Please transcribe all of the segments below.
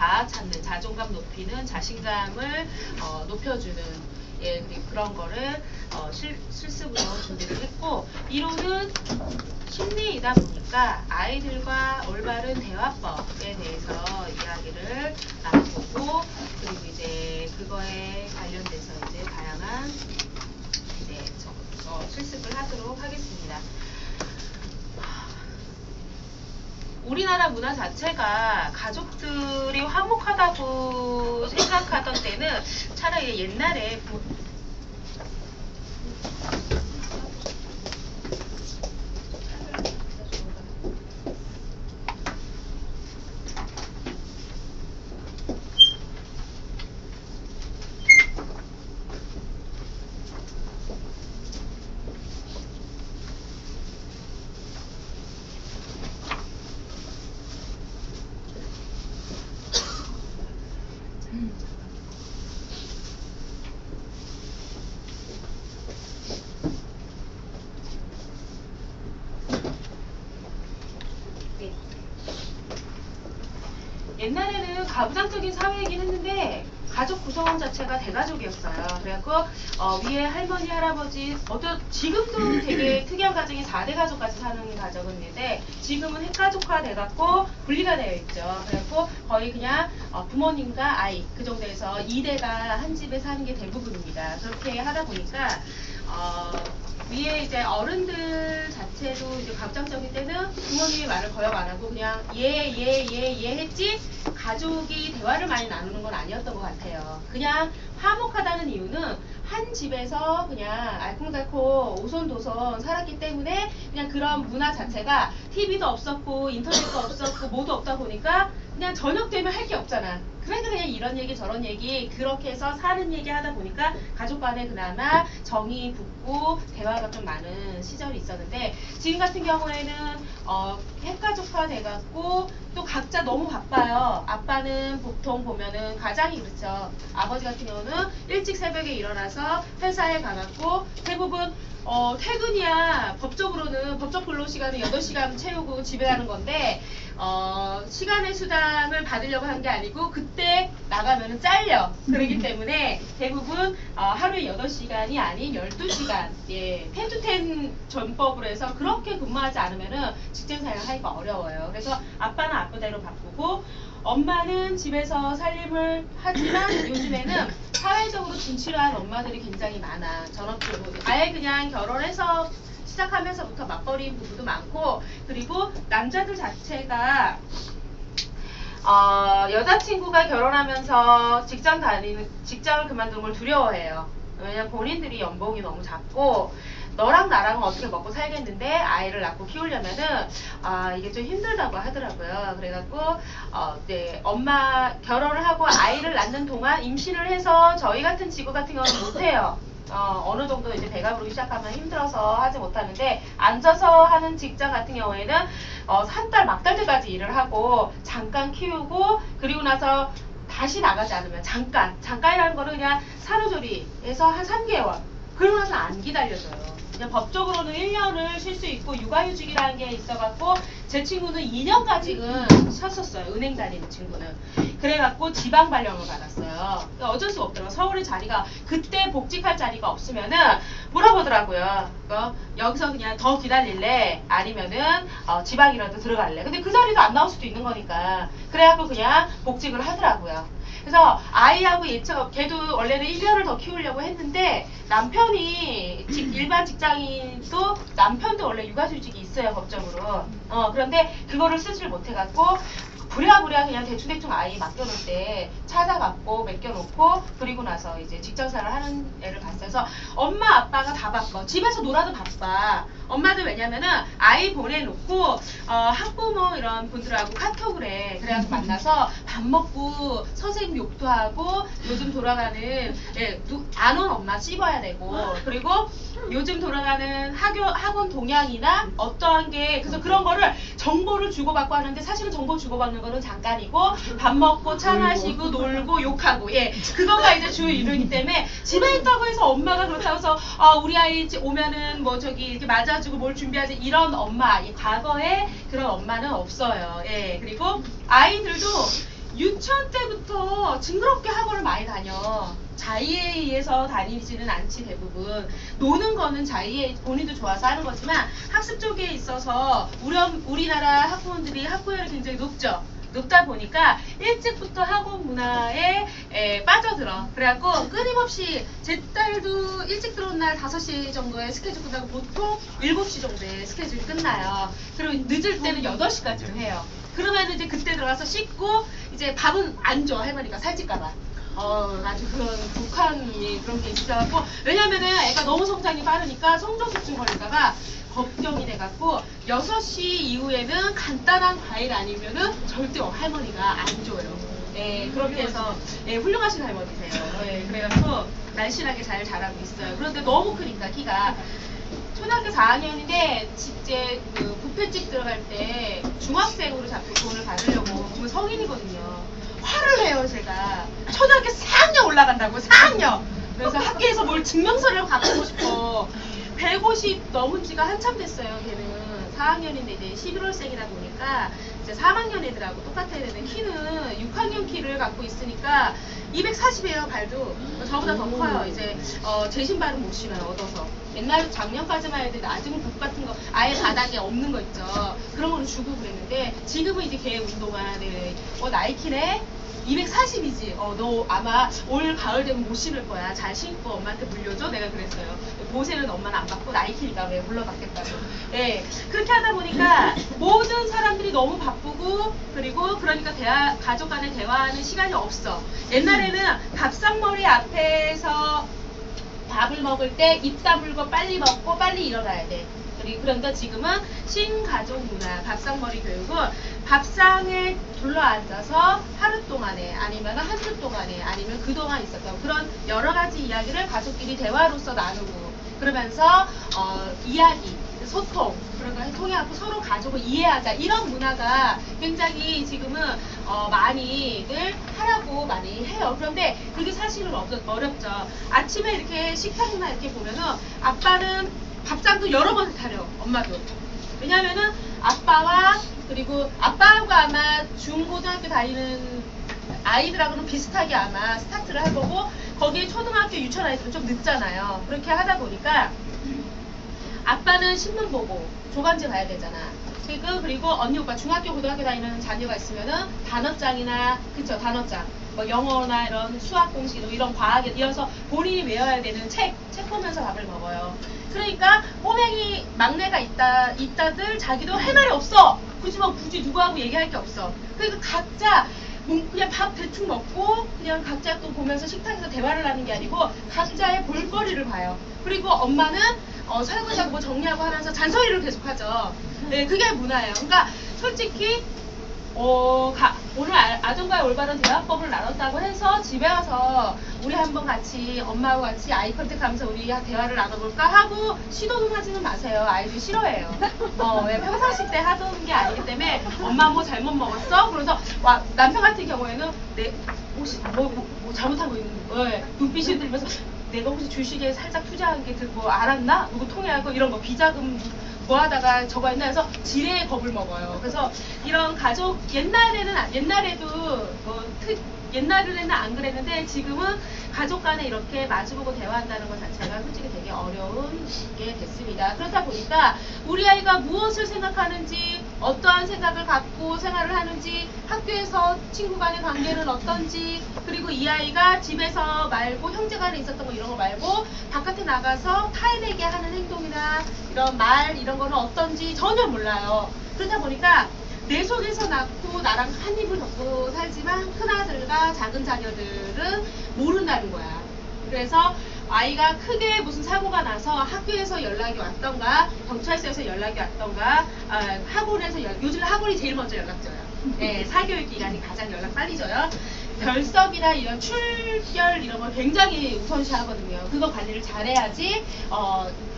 자아 찾는, 자존감 높이는, 자신감을 높여주는 예, 그런 거를 실습으로 준비를 했고, 이론은 심리이다 보니까 아이들과 올바른 대화법에 대해서 이야기를 나눠보고, 그리고 이제 그거에 관련돼서 이제 다양한 이제 실습을 하도록 하겠습니다. 우리나라 문화 자체가 가족들이 화목하다고 생각하던 때는 차라리 옛날에 옛날에는 가부장적인 사회이긴 했는데 가족 구성원 자체가 대가족이었어요. 그래갖고 위에 할머니, 할아버지, 지금도 되게 특이한 가정이 4대 가족까지 사는 가정은 있는데 지금은 핵가족화 돼갖고 분리가 되어 있죠. 그래갖고 거의 그냥 부모님과 아이 그 정도에서 2대가 한 집에 사는 게 대부분입니다. 그렇게 하다 보니까 위에 이제 어른들 자체도 이제 가부장적일 때는 부모님의 말을 거역 안 하고 그냥 예 했지 가족이 대화를 많이 나누는 건 아니었던 것 같아요. 그냥 화목하다는 이유는 한 집에서 그냥 알콩달콩 오손도손 살았기 때문에 그냥 그런 문화 자체가 TV도 없었고 인터넷도 없었고 뭐도 없다 보니까 그냥 저녁 되면 할 게 없잖아. 그러니까 그냥 이런 얘기 저런 얘기 그렇게 해서 사는 얘기 하다 보니까 가족 간에 그나마 정이 붙고 대화가 좀 많은 시절이 있었는데 지금 같은 경우에는 핵가족화 돼갖고 또 각자 너무 바빠요. 아빠는 보통 보면은 가장이 그렇죠. 아버지 같은 경우는 일찍 새벽에 일어나서 회사에 가갖고 대부분 퇴근이야 법적으로는 법적 근로시간은 8시간 채우고 집에 가는 건데 시간의 수당을 받으려고 한 게 아니고 그때 나가면은 잘려. 그러기 때문에 대부분 하루에 8시간이 아닌 12시간 예, 10to10 전법으로 해서 그렇게 근무하지 않으면은 직장생활 하기가 어려워요. 그래서 아빠는 아빠대로 바쁘고 엄마는 집에서 살림을 하지만 요즘에는 사회적으로 진출한 엄마들이 굉장히 많아. 전업주부 아예 그냥 결혼해서 시작하면서부터 맞벌이인 부부도 많고 그리고 남자들 자체가 여자친구가 결혼하면서 직장을 그만두는 걸 두려워해요. 왜냐면 본인들이 연봉이 너무 작고 너랑 나랑은 어떻게 먹고 살겠는데 아이를 낳고 키우려면은 이게 좀 힘들다고 하더라고요. 그래갖고 네, 엄마 결혼을 하고 아이를 낳는 동안 임신을 해서 저희 같은 직업 같은 경우는 못해요. 어느 정도 이제 배가 부르기 시작하면 힘들어서 하지 못하는데 앉아서 하는 직장 같은 경우에는 한 달 막달 때까지 일을 하고 잠깐 키우고 그리고 나서 다시 나가지 않으면 잠깐이라는 거는 그냥 산후조리에서 한 3개월 그러고 나서 안 기다려져요. 그냥 법적으로는 1년을 쉴 수 있고 육아휴직이라는 게 있어갖고 제 친구는 2년까지는 쉬었었어요. 은행 다니는 친구는. 그래갖고 지방 발령을 받았어요. 어쩔 수가 없더라고요. 서울에 자리가 그때 복직할 자리가 없으면은 물어보더라고요. 여기서 그냥 더 기다릴래? 아니면은 지방이라도 들어갈래? 근데 그 자리도 안 나올 수도 있는 거니까 그래갖고 그냥 복직을 하더라고요. 그래서 아이하고 걔도 원래는 1년을 더 키우려고 했는데 남편이 일반 직장인도 남편도 원래 육아휴직이 있어요 법적으로. 그런데 그거를 쓰지를 못해갖고 부랴부랴 그냥 대충 아이 맡겨놓을 때 찾아갖고 맡겨놓고 그리고 나서 이제 직장생활을 하는 애를 봤어요. 그래서 엄마 아빠가 다 바빠. 집에서 놀아도 바빠. 엄마도 왜냐면은 아이 보내놓고 학부모 이런 분들하고 카톡을 해. 그래갖고 만나서 밥 먹고 선생님 욕도 하고 요즘 돌아가는 안 온 엄마 씹어야 되고 그리고 요즘 돌아가는 학원 동향이나 어떠한 게 그래서 그런 거를 정보를 주고받고 하는데 사실은 정보 주고받는 거는 잠깐이고 밥 먹고 차 마시고 놀고 욕하고 예 그거가 이제 주 일이기 때문에 집에 있다고 해서 엄마가 그렇다고 해서 우리 아이 오면은 뭐 저기 이렇게 맞아주고 뭘 준비하지 이런 엄마 과거에 그런 엄마는 없어요. 예 그리고 아이들도 유치원 때부터 징그럽게 학원을 많이 다녀. 자의에 의해서 다니지는 않지 대부분. 노는 거는 자의에 본인도 좋아서 하는 거지만 학습 쪽에 있어서 우리나라 학부모들이 학구열이 굉장히 높죠. 높다 보니까 일찍부터 학원 문화에 빠져들어. 그래갖고 끊임없이 제 딸도 일찍 들어온 날 5시 정도에 스케줄 끝나고 보통 7시 정도에 스케줄이 끝나요. 그리고 늦을 때는 8시까지를 해요. 그러면 이제 그때 들어가서 씻고 이제 밥은 안 줘. 할머니가 살찔까봐. 아주 그런 독한 그런 게 있어갖고, 왜냐면은 애가 너무 성장이 빠르니까 성장수증 걸릴까봐 걱정이 돼갖고 6시 이후에는 간단한 과일 아니면은 절대 할머니가 안 줘요. 예, 그렇게 해서 훌륭하신 할머니세요. 예, 그래갖고 날씬하게 잘 자라고 있어요. 그런데 너무 크니까 키가 초등학교 4학년인데 이제 그 뷔페집 들어갈 때 중학생으로 자꾸 돈을 받으려고 지금 성인이거든요. 화를 내요 제가. 초등학교 4학년 올라간다고 4학년. 그래서 학교에서 뭘 증명서를 갖고 싶어. 150 넘은 지가 한참 됐어요. 걔는 4학년인데 이제 11월생이다 보니까 이제 3학년 애들하고 똑같아야 되는 키는 6학년 키를 갖고 있으니까 240이에요. 발도 저보다 더 커요. 이제 제 신발은 못 신어요. 얻어서. 옛날 작년까지만 해도 아직은 복 같은 거 아예 바닥에 없는 거 있죠. 그런 거는 주고 그랬는데 지금은 이제 걔 운동화 나이키네 240이지. 너 아마 올 가을 되면 못 신을 거야. 잘 신고 엄마한테 물려줘. 내가 그랬어요. 보세는 엄마는 안 받고 나이키니까 왜 물러받겠다고. 예. 그렇게 하다 보니까 모든 사람들이 너무 바쁘고 그리고 그러니까 가족 간에 대화하는 시간이 없어. 옛날에는 밥상머리 앞에서 밥을 먹을 때 입 다물고 빨리 먹고 빨리 일어나야 돼. 그런데 지금은 신가족 문화, 밥상머리 교육은 밥상에 둘러앉아서 하루 동안에 아니면 한 주 동안에 아니면 그동안 있었던 그런 여러 가지 이야기를 가족끼리 대화로서 나누고 그러면서 이야기, 소통, 그런 걸 통해갖고 서로 가족을 이해하자 이런 문화가 굉장히 지금은 많이들 하라고 많이 해요. 그런데 그게 사실은 어렵죠. 아침에 이렇게 식탁이나 이렇게 보면은 아빠는 밥상도 여러 번 차려. 엄마도. 왜냐면은 아빠와 그리고 아빠하고 아마 중고등학교 다니는 아이들하고는 비슷하게 아마 스타트를 할 거고 거기에 초등학교 유치원 아이들은 좀 늦잖아요. 그렇게 하다 보니까 아빠는 신문 보고 조간지 봐야 되잖아. 그리고 언니 오빠 중학교 고등학교 다니는 자녀가 있으면은 단어장이나 그쵸 단어장 뭐 영어나 이런 수학 공식 이런 과학에 이어서 본인이 외워야 되는 책 보면서 밥을 먹어요. 그러니까 꼬맹이 막내가 있다들 자기도 할 말이 없어. 그렇지만 굳이 누구하고 얘기할 게 없어. 그러니까 각자 그냥 밥 대충 먹고 그냥 각자 또 보면서 식탁에서 대화를 하는 게 아니고 각자의 볼거리를 봐요. 그리고 엄마는 설거지하고 뭐 정리하고 하면서 잔소리를 계속 하죠. 네, 그게 문화예요. 그러니까 솔직히 오늘 아동과의 올바른 대화법을 나눴다고 해서 집에 와서 우리 한번 같이 엄마하고 같이 아이 컨택하면서 우리 대화를 나눠볼까 하고 시도는 하지는 마세요. 아이들이 싫어해요. 평상시 때 하던 게 아니기 때문에 엄마 뭐 잘못 먹었어? 그래서 남편 같은 경우에는 혹시 뭐 잘못한 거 있는 거예요. 눈빛을 들면서 내가 혹시 주식에 살짝 투자한 게 뭐 알았나? 누구 통해하고 이런 거 비자금 뭐 하다가 저거 했나 해서 지레 겁을 먹어요. 그래서 이런 가족 옛날에는 안 그랬는데 지금은 가족 간에 이렇게 마주보고 대화한다는 것 자체가 솔직히 되게 어려운 게 됐습니다. 그렇다 보니까 우리 아이가 무엇을 생각하는지 어떠한 생각을 갖고 생활을 하는지 학교에서 친구 간의 관계는 어떤지 그리고 이 아이가 집에서 말고 형제 간에 있었던 거 이런 거 말고 바깥에 나가서 타인에게 하는 행동이나 이런 말 이런 거는 어떤지 전혀 몰라요. 그렇다 보니까 내 속에서 낳고 나랑 한 입을 덮고 살지만 큰아들과 작은 자녀들은 모른다는 거야. 그래서 아이가 크게 무슨 사고가 나서 학교에서 연락이 왔던가 경찰서에서 연락이 왔던가 학원에서 요즘 학원이 제일 먼저 연락 줘요. 네, 사교육 기관이 가장 연락 빨리 줘요. 결석이나 이런 출결 이런 걸 굉장히 우선시하거든요. 그거 관리를 잘해야지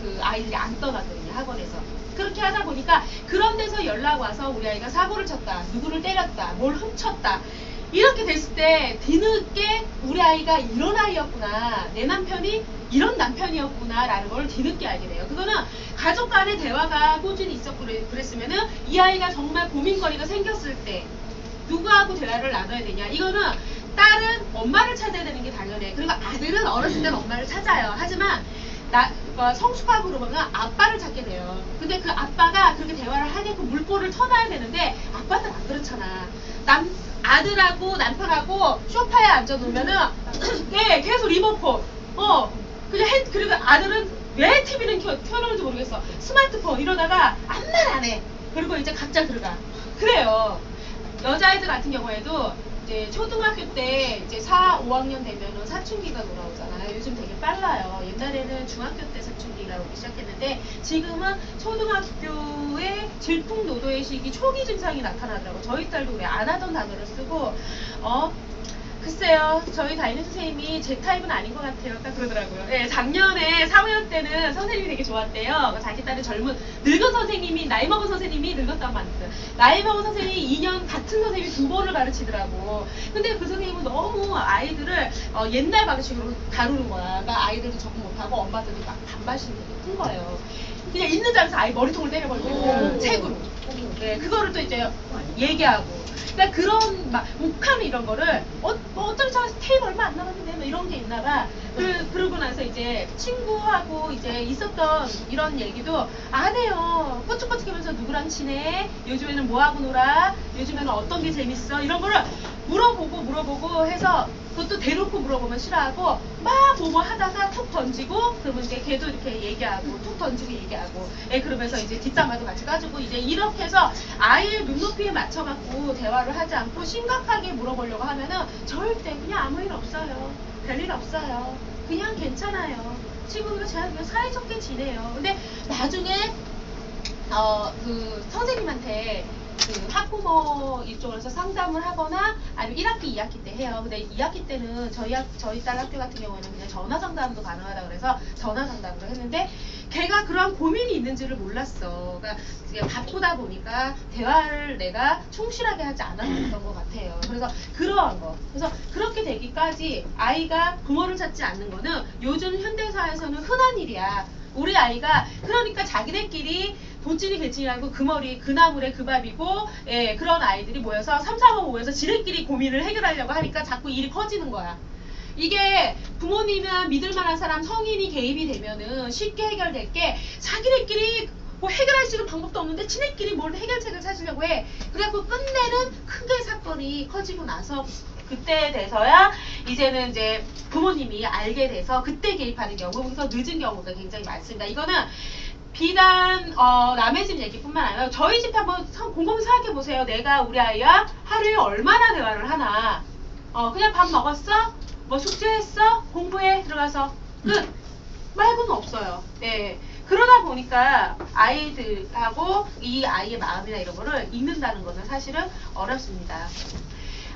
그 아이들이 안 떠나거든요. 학원에서. 그렇게 하다 보니까 그런 데서 연락 와서 우리 아이가 사고를 쳤다, 누구를 때렸다, 뭘 훔쳤다 이렇게 됐을 때 뒤늦게 우리 아이가 이런 아이였구나, 내 남편이 이런 남편이었구나 라는 걸 뒤늦게 알게 돼요. 그거는 가족 간의 대화가 꾸준히 있었고 그랬으면은 이 아이가 정말 고민거리가 생겼을 때 누구하고 대화를 나눠야 되냐. 이거는 딸은 엄마를 찾아야 되는 게 당연해. 그리고 아들은 어렸을 때는 엄마를 찾아요. 하지만 성숙하고 그러면 아빠를 찾게 돼요. 근데 그 아빠가 그렇게 대화를 하게끔 물꼬를 터놔야 되는데 아빠는 안 그렇잖아. 아들하고 남편하고 소파에 앉아놓으면은 네, 계속 리모컨 그냥 그리고 아들은 왜 TV는 켜놓는지 모르겠어. 스마트폰 이러다가 아무 말 안 해. 그리고 이제 각자 들어가. 그래요. 여자아이들 같은 경우에도 이제 초등학교 때 이제 4, 5학년 되면은 사춘기가 돌아오잖아요. 요즘 되게 빨라요. 옛날에는 중학교 때 사춘기가 오기 시작했는데 지금은 초등학교에 질풍노도의 시기 초기 증상이 나타나더라고. 저희 딸도 그래. 안 하던 단어를 쓰고 글쎄요, 저희 담임 선생님이 제 타입은 아닌 것 같아요. 딱 그러더라고요. 예, 작년에 4, 5년 때는 선생님이 되게 좋았대요. 자기 딸은 젊은, 늙은 선생님이, 나이 먹은 선생님이 늙었다고 만났어요. 나이 먹은 선생님이 2년 같은 선생님이 2번을 가르치더라고. 근데 그 선생님은 너무 아이들을 옛날 방식으로 다루는 거야. 그러니까 아이들도 적응 못하고 엄마들이 막 반발심이 되게 큰 거예요. 그냥 있는 자리에서 아이 머리통을 때려버리고 책으로. 네, 그거를 또 이제 얘기하고. 그러니까 그런 막 욱하는 이런 거를 어차피 저 테이프 얼마 안 남았는데 뭐 이런 게 있나 봐. 그러고 나서 이제 친구하고 이제 있었던 이런 얘기도 안 해요. 꼬치꼬치하면서 누구랑 지내? 요즘에는 뭐하고 놀아? 요즘에는 어떤 게 재밌어? 이런 거를 물어보고 해서 그것도 대놓고 물어보면 싫어하고 막 뭐뭐 하다가 툭 던지고 그러면 이제 걔도 이렇게 얘기하고 툭 던지고 얘기하고 그러면서 이제 뒷담화도 같이 까주고 이제 이렇게 해서 아이의 눈높이에 맞춰갖고 대화를 하지 않고 심각하게 물어보려고 하면은 절대 그냥 아무 일 없어요. 별일 없어요. 그냥 괜찮아요. 친구들과 그냥 사이좋게 지내요. 근데 나중에 그 선생님한테 그 학부모 이쪽으로서 상담을 하거나 아니면 1학기, 2학기 때 해요. 근데 2학기 때는 저희 딸 학교 같은 경우에는 그냥 전화 상담도 가능하다 그래서 전화 상담으로 했는데 걔가 그런 고민이 있는지를 몰랐어. 그러니까 바쁘다 보니까 대화를 내가 충실하게 하지 않았던 것 같아요. 그래서 그러한 거. 그래서 그렇게 되기까지 아이가 부모를 찾지 않는 거는 요즘 현대사에서는 흔한 일이야. 우리 아이가 그러니까 자기네끼리 돈찐이 개찐이라고 그 머리 그 나물에 그 밥이고 그런 아이들이 모여서 3, 4번 모여서 지네끼리 고민을 해결하려고 하니까 자꾸 일이 커지는 거야. 이게 부모님이나 믿을만한 사람 성인이 개입이 되면은 쉽게 해결될 게 자기네끼리 뭐 해결할 수 있는 방법도 없는데 지네끼리 뭘 해결책을 찾으려고 해. 그래갖고 끝내는 크게 사건이 커지고 나서 그때 돼서야 이제는 이제 부모님이 알게 돼서 그때 개입하는 경우, 그래서 늦은 경우가 굉장히 많습니다. 이거는 비단 남의 집 얘기뿐만 아니라 저희 집 한번 곰곰이 생각해 보세요. 내가 우리 아이와 하루에 얼마나 대화를 하나. 그냥 밥 먹었어? 뭐 숙제했어? 공부해? 들어가서 끝. 말고는 없어요. 네. 그러다 보니까 아이들하고 이 아이의 마음이나 이런 거를 읽는다는 것은 사실은 어렵습니다.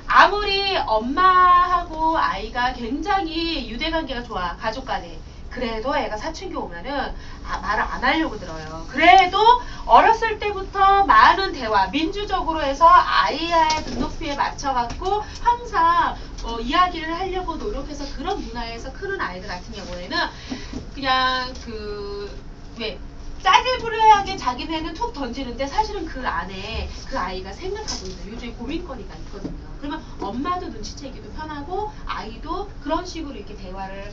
아무리 엄마하고 아이가 굉장히 유대관계가 좋아, 가족 간에. 그래도 애가 사춘기 오면은 말을 안 하려고 들어요. 그래도 어렸을 때부터 많은 대화, 민주적으로 해서 아이의 눈높이에 맞춰갖고 항상 이야기를 하려고 노력해서 그런 문화에서 크는 아이들 같은 경우에는 그냥 짜질부리하게 자기네는 툭 던지는데 사실은 그 안에 그 아이가 생각하고 있는 요즘에 고민거리가 있거든요. 그러면 엄마도 눈치채기도 편하고 아이도 그런 식으로 이렇게 대화를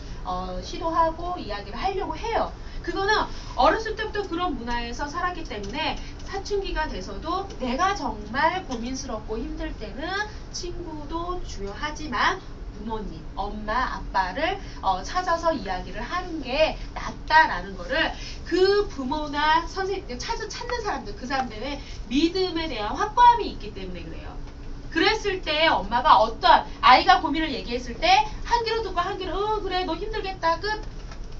시도하고 이야기를 하려고 해요. 그거는 어렸을 때부터 그런 문화에서 살았기 때문에 사춘기가 돼서도 내가 정말 고민스럽고 힘들 때는 친구도 중요하지만 부모님, 엄마, 아빠를 찾아서 이야기를 하는 게 낫다라는 거를 그 부모나 선생님, 찾는 사람들, 그 사람들의 믿음에 대한 확고함이 있기 때문에 그래요. 그랬을 때 엄마가 어떤 아이가 고민을 얘기했을 때 한 귀로 듣고 한 귀로 그래 너 힘들겠다 끝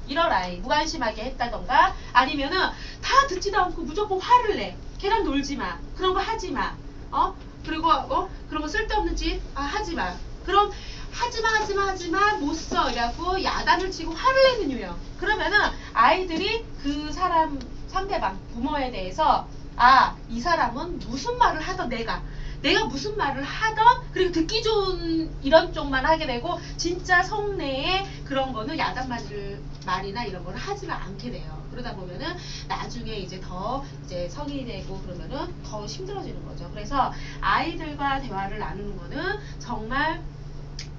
이런 아이 무관심하게 했다던가 아니면은 다 듣지도 않고 무조건 화를 내 걔랑 놀지마 그런 거 하지마 그리고 그런 거 쓸데없는 짓 하지마 그럼 하지마 못써 이라고 야단을 치고 화를 내는 유형. 그러면은 아이들이 그 사람 상대방 부모에 대해서 이 사람은 무슨 말을 하던 내가 무슨 말을 하던 그리고 듣기 좋은 이런 쪽만 하게 되고 진짜 속내에 그런 거는 야단 맞을 말이나 이런 거를 하지는 않게 돼요. 그러다 보면은 나중에 이제 더 이제 성인이 되고 그러면은 더 힘들어지는 거죠. 그래서 아이들과 대화를 나누는 거는 정말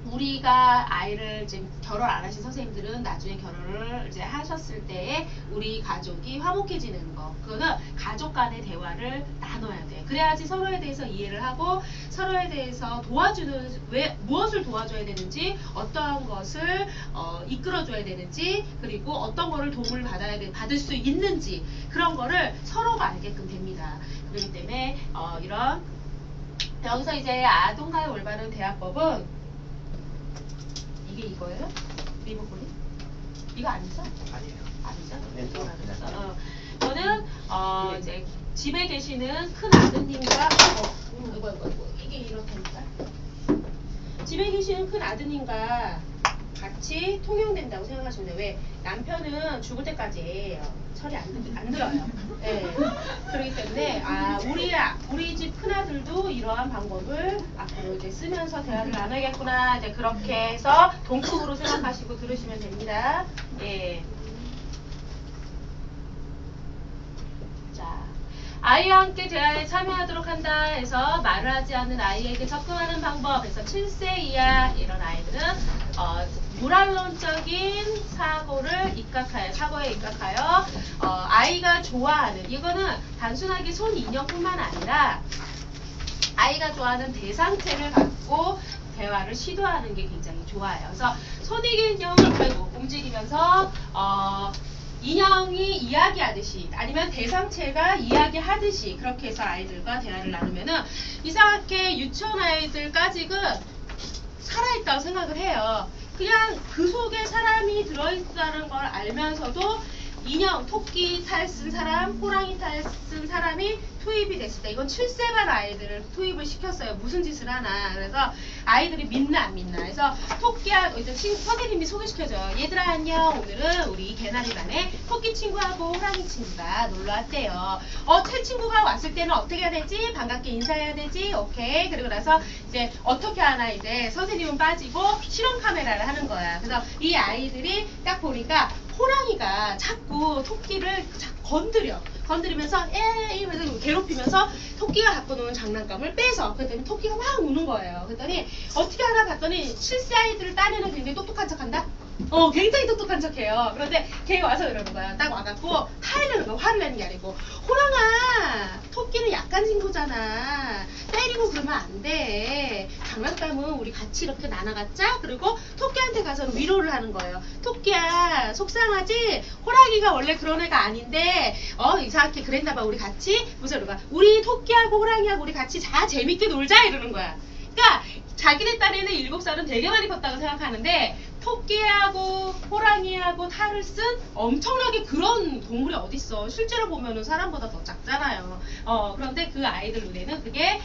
우리가 아이를 지금 결혼 안 하신 선생님들은 나중에 결혼을 이제 하셨을 때에 우리 가족이 화목해지는 거, 그거는 가족 간의 대화를 나눠야 돼. 그래야지 서로에 대해서 이해를 하고 서로에 대해서 도와주는, 왜 무엇을 도와줘야 되는지, 어떠한 것을 이끌어줘야 되는지, 그리고 어떤 거를 도움을 받을 수 있는지, 그런 거를 서로가 알게끔 됩니다. 그렇기 때문에 이런 여기서 이제 아동과의 올바른 대화법은 이게 이거예요? 리모컨이? 이거 아니죠? 아니에요. 아니죠? 네, 이건 아니죠. 네. 저는 이제 집에 계시는 큰 아드님과 이게 이렇다니까. 집에 계시는 큰 아드님과 같이 통용된다고 생각하시면 돼요. 왜? 남편은 죽을 때까지 철이 안 들어요. 네. 그렇기 때문에 우리 집 큰아들도 이러한 방법을 앞으로 이제 쓰면서 대화를 나눠야겠구나, 이제 그렇게 해서 동급으로 생각하시고 들으시면 됩니다. 예. 자, 아이와 함께 대화에 참여하도록 한다 해서 말을 하지 않는 아이에게 접근하는 방법에서 7세 이하 이런 아이들은 모랄론적인 사고에 입각하여 아이가 좋아하는, 이거는 단순하게 손 인형뿐만 아니라 아이가 좋아하는 대상체를 갖고 대화를 시도하는 게 굉장히 좋아요. 그래서 손인형을 움직이면서 인형이 이야기하듯이 아니면 대상체가 이야기하듯이 그렇게 해서 아이들과 대화를 나누면은 이상하게 유치원 아이들까지는 살아있다고 생각을 해요. 그냥 그 속에 사람이 들어있다는 걸 알면서도 인형, 토끼 탈 쓴 사람, 호랑이 탈 쓴 사람이 투입이 됐을 때, 이건 7세반 아이들을 투입을 시켰어요. 무슨 짓을 하나. 그래서 아이들이 믿나 안 믿나. 그래서 토끼하고 이제 선생님이 소개시켜줘요. 얘들아 안녕. 오늘은 우리 개나리반에 토끼 친구하고 호랑이 친구가 놀러 왔대요. 새 친구가 왔을 때는 어떻게 해야 되지? 반갑게 인사해야 되지? 오케이. 그리고 나서 이제 어떻게 하나, 이제 선생님은 빠지고 실험 카메라를 하는 거야. 그래서 이 아이들이 딱 보니까 호랑이가 자꾸 토끼를 건드리면서 이러면서 괴롭히면서 토끼가 갖고 노는 장난감을 빼서, 그랬더니 토끼가 막 우는 거예요. 그랬더니 어떻게 하나 봤더니 7세 아이들을 딴에는 굉장히 똑똑한 척한다? 굉장히 똑똑한 척해요. 그런데 걔가 와서 이러는 거야. 딱 와갖고 화내는 거야. 화를 내는 게 아니고, 호랑아, 토끼는 약간 친구잖아. 때리고 그러면 안 돼. 장난감은 우리 같이 이렇게 나눠갖자. 그리고 토끼한테 가서 위로를 하는 거예요. 토끼야, 속상하지? 호랑이가 원래 그런 애가 아닌데 이상하게 그랬나봐. 우리 같이 무슨 거야? 우리 토끼하고 호랑이하고 우리 같이 재밌게 놀자, 이러는 거야. 그러니까 자기네 딴에는 7살은 되게 많이 컸다고 생각하는데, 토끼하고 호랑이하고 탈을 쓴 엄청나게 그런 동물이 어딨어. 실제로 보면은 사람보다 더 작잖아요. 그런데 그 아이들 눈에는 그게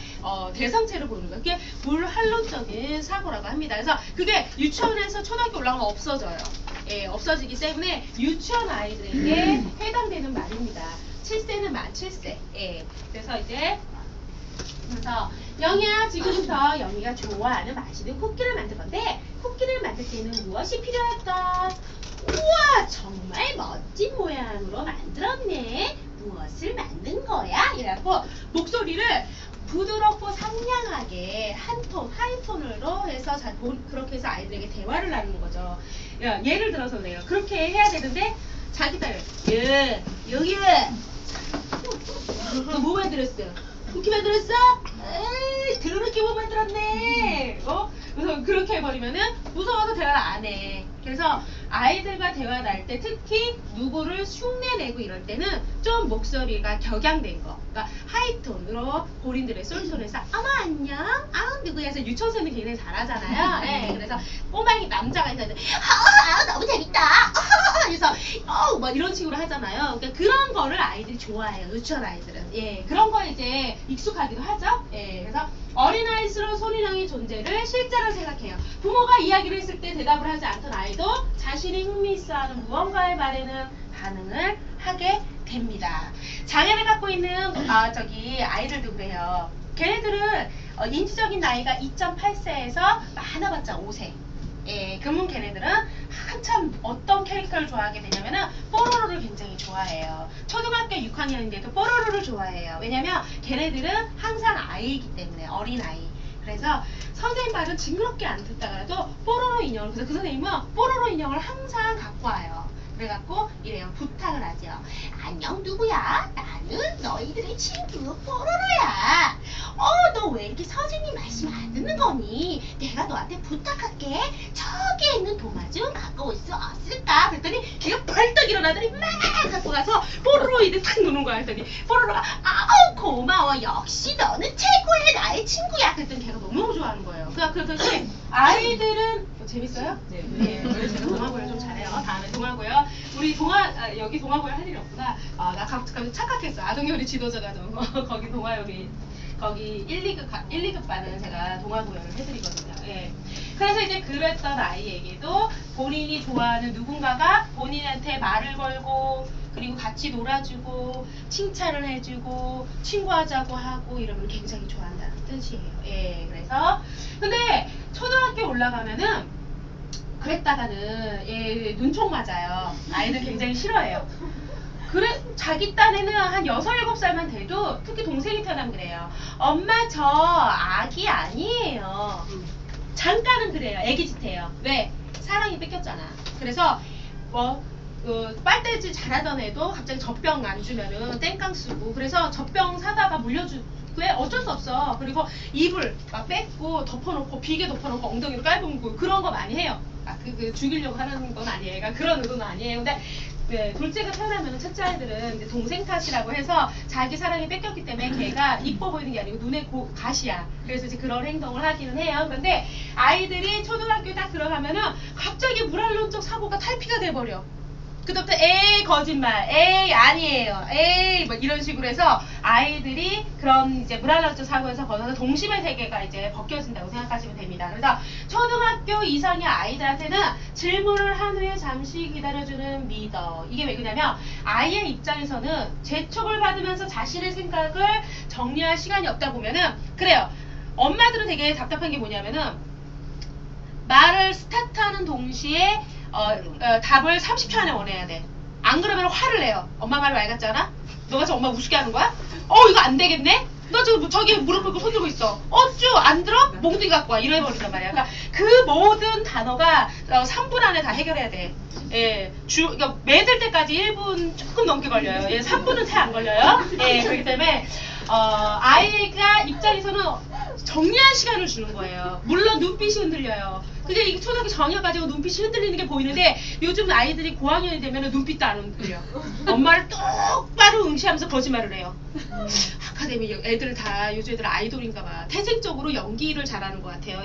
대상체를 보는 거예요. 그게 불활론적인 사고라고 합니다. 그래서 그게 유치원에서 초등학교 올라가면 없어져요. 예, 없어지기 때문에 유치원 아이들에게 해당되는 말입니다. 7세는 만 7세. 예, 그래서 이제 영희야, 지금부터 영희가 좋아하는 맛있는 쿠키를 만들 건데, 쿠키를 만들 때는 무엇이 필요할까? 우와, 정말 멋진 모양으로 만들었네. 무엇을 만든 거야? 이라고 목소리를 부드럽고 상냥하게 하이톤으로 해서 그렇게 해서 아이들에게 대화를 나누는 거죠. 예를 들어서 내가 그렇게 해야 되는데, 자기 딸, 영희야, 너 뭐 만들었어? 쿠키 만들었어? 에이, 더럽게 못 만들었네. 그래서 그렇게 해버리면은 무서워서 대화를 안 해. 그래서 아이들과 대화 날 때, 특히 누구를 흉내내고 이럴 때는 좀 목소리가 격양된 거, 그러니까 하이톤으로 본인들의 쏠쏠해서 어머 안녕, 누구야? 해서 유치원생들 굉장히 잘하잖아요. 네, 그래서 꼬마이 남자가 있는데 너무 재밌다. 그래서 막 이런 식으로 하잖아요. 그러니까 그런 거를 아이들이 좋아해요. 유치원 아이들은. 예, 그런 거에 이제 익숙하기도 하죠. 예, 그래서 어린아이스러운 손인형의 존재를 실제로 생각해요. 부모가 이야기를 했을 때 대답을 하지 않던 아이도 자신이 흥미있어하는 무언가의 말에는 반응을 하게 됩니다. 장애를 갖고 있는 아이들도 그래요. 걔네들은 인지적인 나이가 2.8세에서 많아봤자 5세. 예, 그러면 걔네들은 한참 어떤 캐릭터를 좋아하게 되냐면은 뽀로로를 굉장히 좋아해요. 초등학교 6학년인데도 뽀로로를 좋아해요. 왜냐면 걔네들은 항상 아이이기 때문에 어린아이. 그래서 선생님 말은 징그럽게 안 듣다가라도 뽀로로 인형을, 그래서 그 선생님은 뽀로로 인형을 항상 갖고 와요. 그래갖고 이래요. 부탁을 하죠. 안녕, 누구야? 나는 너희들의 친구 뽀로로야. 너 왜 이렇게 선생님 말씀 안 듣는 거니? 내가 너한테 부탁할게. 저기에 있는 도마 좀 갖고 올 수 없을까? 그랬더니 걔가 벌떡 일어나더니 막 갖고 가서 뽀로로 입에 탁 누는 거야. 그랬더니 뽀로로가 아우 고마워. 역시 너는 최고의 나의 친구야. 그랬더니 걔가 너무 좋아하는 거예요. 그렇듯이 아이들은 재밌어요? 네. 원래 제가 동화구를 좀 잘해요. 다음에 동화구요. 우리 여기 동화구를 할 일이 없구나. 나 갑자기 착각했어. 아동요리 지도자가 좀 거기 동화요리 거기 1,2급 반은 제가 동화구역을 해드리거든요. 예. 그래서 이제 그랬던 아이에게도 본인이 좋아하는 누군가가 본인한테 말을 걸고 그리고 같이 놀아주고 칭찬을 해주고 친구하자고 하고 이러면 굉장히 좋아한다는 뜻이에요. 예. 그래서 근데 초등학교 올라가면은 그랬다가는 눈총 맞아요. 아이들 굉장히 싫어해요. 그래, 자기 딴에는 한 6, 7살만 돼도 특히 동생이 태어나면 그래요. 엄마 저 아기 아니에요. 잠깐은 그래요. 애기짓해요. 왜? 사랑이 뺏겼잖아. 그래서 빨대질 잘하던 애도 갑자기 젖병 안 주면은 땡깡 쓰고 그래서 젖병 사다가 왜 어쩔 수 없어. 그리고 이불 막 뺏고 덮어놓고 비계 덮어놓고 엉덩이로 깔고 그런 거 많이 해요. 죽이려고 하는 건 아니에요. 그러니까 그런 의도는 아니에요. 근데 네, 둘째가 태어나면 첫째 아이들은 이제 동생 탓이라고 해서 자기 사랑이 뺏겼기 때문에 걔가 이뻐 보이는 게 아니고 눈에 가시야. 그래서 이제 그런 행동을 하기는 해요. 그런데 아이들이 초등학교 딱 들어가면은 갑자기 불알론적 사고가 탈피가 돼버려. 그때부터 에이 거짓말, 에이 아니에요, 에이 뭐 이런 식으로 해서 아이들이 그런 이제 불알론적 사고에서 벗어나서 동심의 세계가 이제 벗겨진다고 생각하시면 됩니다. 그래서 초등학교 이상의 아이들한테는 질문을 한 후에 잠시 기다려주는 리더. 이게 왜 그러냐면 아이의 입장에서는 재촉을 받으면서 자신의 생각을 정리할 시간이 없다 보면은 그래요. 엄마들은 되게 답답한 게 뭐냐면은 말을 스타트하는 동시에 답을 30초 안에 원해야 돼. 안 그러면 화를 내요. 엄마 말을 알겠잖아? 너가 지금 엄마 우습게 하는 거야? 이거 안 되겠네? 너 지금 저기 무릎 꿇고 손 들고 있어. 쭈 안 들어? 몽둥이 갖고 와. 이래버린단 말이야. 그러니까 그 모든 단어가 3분 안에 다 해결해야 돼. 예, 그러니까 매들 때까지 1분 조금 넘게 걸려요. 3분은 잘 안 걸려요. 그렇기 때문에 아이가 입장에서는 정리할 시간을 주는 거예요. 물론 눈빛이 흔들려요. 근데 이게 초등학교 저녁까지 눈빛이 흔들리는 게 보이는데 요즘 아이들이 고학년이 되면 눈빛도 안 흔들려. 엄마를 똑바로 응시하면서 거짓말을 해요. 아카데미 애들 다 요즘 애들 아이돌인가 봐. 태생적으로 연기를 잘하는 것 같아요.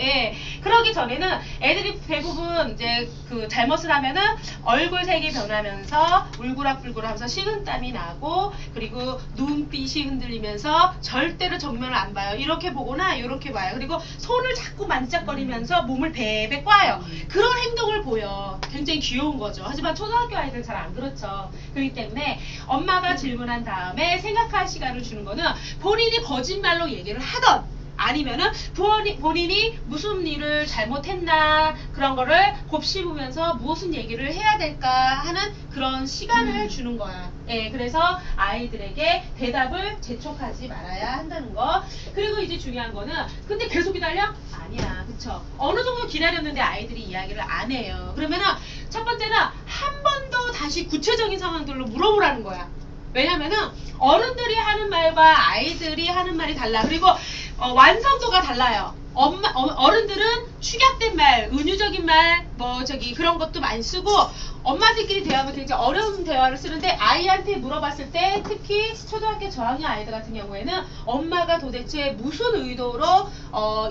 그러기 전에는 애들이 대부분 이제 그 잘못을 하면은 얼굴색이 변하면서 울그락불그락하면서 식은땀이 나고 그리고 눈빛이 흔들리면서 절대로 정면을 안 봐요. 이렇게 보거나 이렇게 봐요. 그리고 손을 자꾸 만지작거리면서 몸을 베베 꽈요. 그런 행동을 보여. 굉장히 귀여운 거죠. 하지만 초등학교 아이들은 잘 안 그렇죠. 그렇기 때문에 엄마가 질문한 다음에 생각할 시간을 주는 거는 본인이 거짓말로 얘기를 하던 아니면은 본인이 무슨 일을 잘못했나 그런 거를 곱씹으면서 무슨 얘기를 해야 될까 하는 그런 시간을 주는 거야. 그래서 아이들에게 대답을 재촉하지 말아야 한다는 거. 그리고 이제 중요한 거는 근데 계속 기다려? 아니야. 그쵸? 어느 정도 기다렸는데 아이들이 이야기를 안 해요. 그러면은 첫 번째는 한 번 더 다시 구체적인 상황들로 물어보라는 거야. 왜냐면은 어른들이 하는 말과 아이들이 하는 말이 달라. 그리고 완성도가 달라요. 어른들은 축약된 말, 은유적인 말, 그런 것도 많이 쓰고, 엄마들끼리 대화하면 굉장히 어려운 대화를 쓰는데, 아이한테 물어봤을 때, 특히 초등학교 저학년 아이들 같은 경우에는, 엄마가 도대체 무슨 의도로,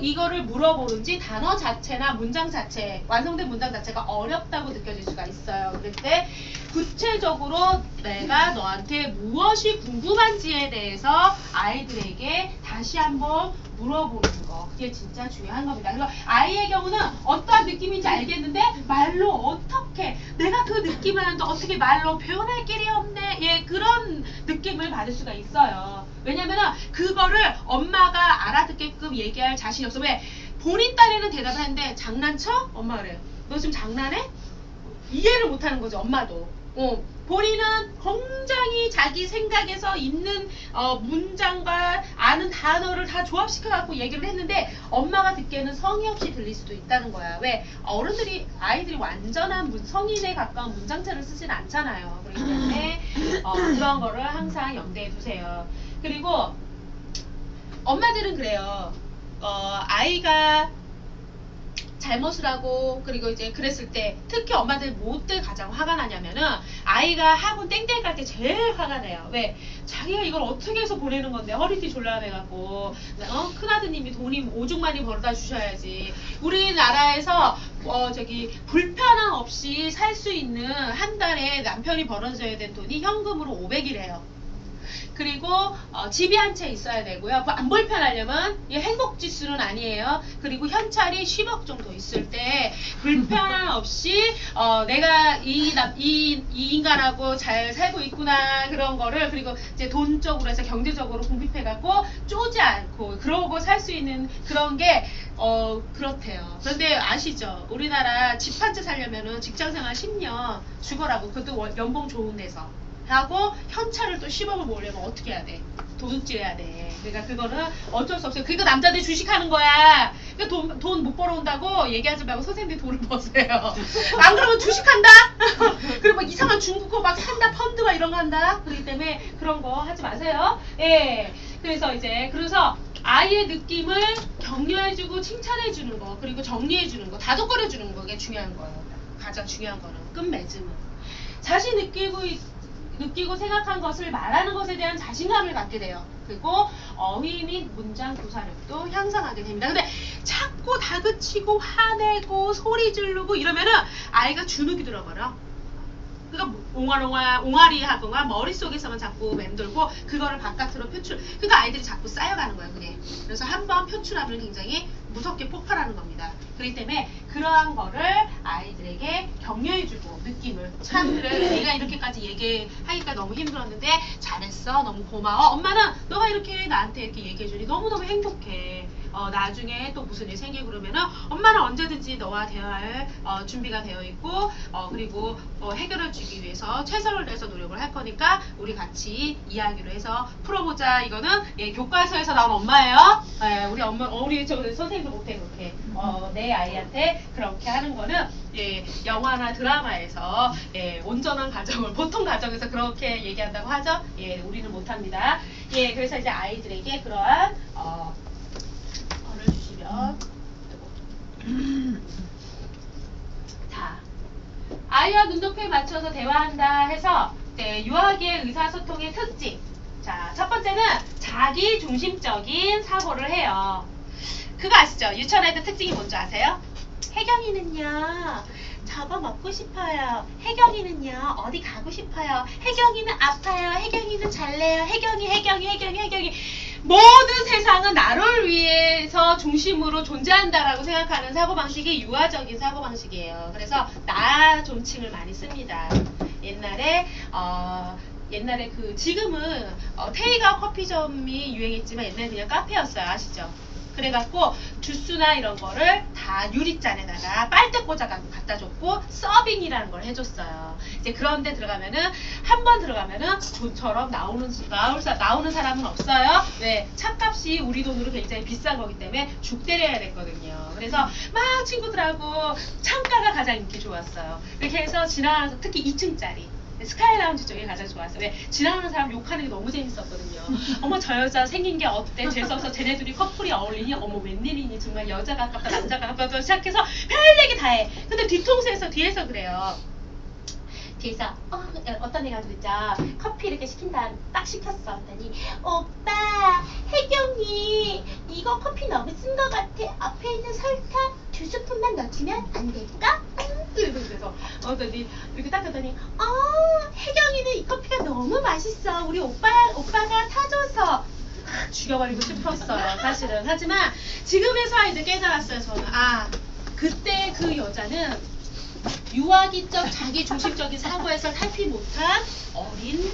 이거를 물어보는지 단어 자체나 문장 자체, 완성된 문장 자체가 어렵다고 느껴질 수가 있어요. 그럴 때, 구체적으로 내가 너한테 무엇이 궁금한지에 대해서 아이들에게 다시 한번 물어보는 거. 그게 진짜 중요한 겁니다. 그래서 아이의 경우는 어떠한 느낌인지 알겠는데 말로 어떻게 내가 그 느낌을 하는데 어떻게 말로 표현할 길이 없네. 그런 느낌을 받을 수가 있어요. 왜냐면은 그거를 엄마가 알아듣게끔 얘기할 자신이 없어. 왜? 본인 딴에는 대답을 하는데 장난쳐? 엄마 그래요. 너 지금 장난해? 이해를 못하는 거죠, 엄마도. 본인은 굉장히 자기 생각에서 있는 문장과 아는 단어를 다 조합시켜갖고 얘기를 했는데 엄마가 듣기에는 성의 없이 들릴 수도 있다는 거야. 왜? 아이들이 완전한 성인에 가까운 문장체를 쓰진 않잖아요. 그렇기 때문에 그런 거를 항상 염두에 두세요. 그리고 엄마들은 그래요. 아이가 잘못을 하고 그리고 이제 그랬을 때 특히 엄마들 뭐때 가장 화가 나냐면은 아이가 학원 땡땡이 갈 때 제일 화가 나요. 왜? 자기가 이걸 어떻게 해서 보내는 건데 허리띠 졸라매갖고 큰아드님이 돈이 오죽 많이 벌어다 주셔야지. 우리나라에서 불편함 없이 살 수 있는 한 달에 남편이 벌어줘야 되는 돈이 현금으로 500이래요. 그리고 집이 한 채 있어야 되고요. 안 불편하려면 행복지수는 아니에요. 그리고 현찰이 10억 정도 있을 때 불편함 없이 내가 이 인간하고 잘 살고 있구나 그런 거를 그리고 이제 돈적으로 해서 경제적으로 궁핍해갖고 쪼지 않고 그러고 살 수 있는 그런 게 그렇대요. 그런데 아시죠? 우리나라 집 한 채 살려면은 직장생활 10년 죽어라고 그것도 연봉 좋은 데서 하고 현찰을 또 10억을 모으려면 어떻게 해야 돼? 도둑질 해야 돼. 그러니까 그거는 어쩔 수 없어요. 그러니까 남자들이 주식하는 거야. 그러니까 돈 못 벌어온다고 얘기하지 말고 선생님들이 돈을 버세요. 안 그러면 주식한다? 그리고 막 이상한 중국 거 막 산다, 펀드 막 이런 거 한다? 그렇기 때문에 그런 거 하지 마세요. 예. 그래서 아이의 느낌을 격려해주고 칭찬해주는 거, 그리고 정리해주는 거, 다독거려주는 거게 중요한 거예요. 가장 중요한 거는 끝맺음은. 자신 느끼고 생각한 것을 말하는 것에 대한 자신감을 갖게 돼요. 그리고 어휘 및 문장 구사력도 향상하게 됩니다. 근데 자꾸 다그치고 화내고 소리 지르고 이러면은 아이가 주눅이 들어버려. 그러니까 옹알이 하거나 머릿속에서만 자꾸 맴돌고 그거를 바깥으로 표출. 그러니까 아이들이 자꾸 쌓여가는 거예요. 그게. 그래서 한번 표출하면 굉장히 무섭게 폭발하는 겁니다. 그렇기 때문에 그러한 거를 아이들에게 격려해주고 느낌을 참 그래 내가 이렇게까지 얘기하기가 너무 힘들었는데 잘했어 너무 고마워 엄마는 너가 이렇게 나한테 이렇게 얘기해주니 너무너무 행복해. 나중에 또 무슨 일 생기고 그러면은 엄마는 언제든지 너와 대화할 준비가 되어 있고 그리고 해결을 주기 위해서 최선을 다해서 노력을 할 거니까 우리 같이 이야기로 해서 풀어보자. 이거는 교과서에서 나온 엄마예요. 우리 엄마 우리 선생님도 못해 그렇게 내 아이한테 그렇게 하는 거는 영화나 드라마에서 온전한 가정을 보통 가정에서 그렇게 얘기한다고 하죠. 우리는 못합니다. 그래서 이제 아이들에게 그러한 자, 아이와 눈높이에 맞춰서 대화한다 해서 유아기의 의사소통의 특징. 자, 첫 번째는 자기 중심적인 사고를 해요. 그거 아시죠? 유치원애들 특징이 뭔지 아세요? 혜경이는요 저거 먹고 싶어요. 혜경이는요 어디 가고 싶어요. 혜경이는 아파요. 혜경이는 잘래요. 혜경이 모든 세상은 나를 위해서 중심으로 존재한다라고 생각하는 사고방식이 유아적인 사고방식이에요. 그래서 나 존칭을 많이 씁니다. 옛날에 지금은 테이가 커피점이 유행했지만 옛날에 그냥 카페였어요. 아시죠? 그래갖고 주스나 이런 거를 다 유리잔에다가 빨대 꽂아갖고 갖다 줬고 서빙이라는 걸 해줬어요. 이제 그런데 들어가면은 한 번 들어가면은 저처럼 나오는 사람은 없어요. 왜? 차값이 우리 돈으로 굉장히 비싼 거기 때문에 죽 때려야 됐거든요. 그래서 막 친구들하고 창가가 가장 인기 좋았어요. 이렇게 해서 지나가서 특히 2층짜리 스카이 라운지 쪽에 가장 좋았어요. 왜? 지나가는 사람 욕하는 게 너무 재밌었거든요. 어머 저 여자 생긴 게 어때? 재수없어. 쟤네 둘이 커플이 어울리니? 어머 웬일이니? 정말 여자가 아깝다 남자가 아깝다 시작해서 별얘기 다 해. 근데 뒤에서 그래요. 뒤에서 어떤 애가 그랬죠. 커피 이렇게 시킨 다음 딱 시켰어. 그랬더니 오빠 혜경이 이거 커피 너무 쓴 것 같아. 앞에 있는 설탕 2스푼만 넣어주면 안 될까? 그래서 이렇게 딱 했더니 혜경이는 이 커피가 너무 맛있어. 우리 오빠가 타줘서 죽여버리고 싶었어요. 사실은. 하지만 지금에서 아이들 깨달았어요. 저는 그때 그 여자는 유아기적 자기중심적인 사고에서 탈피 못한 어린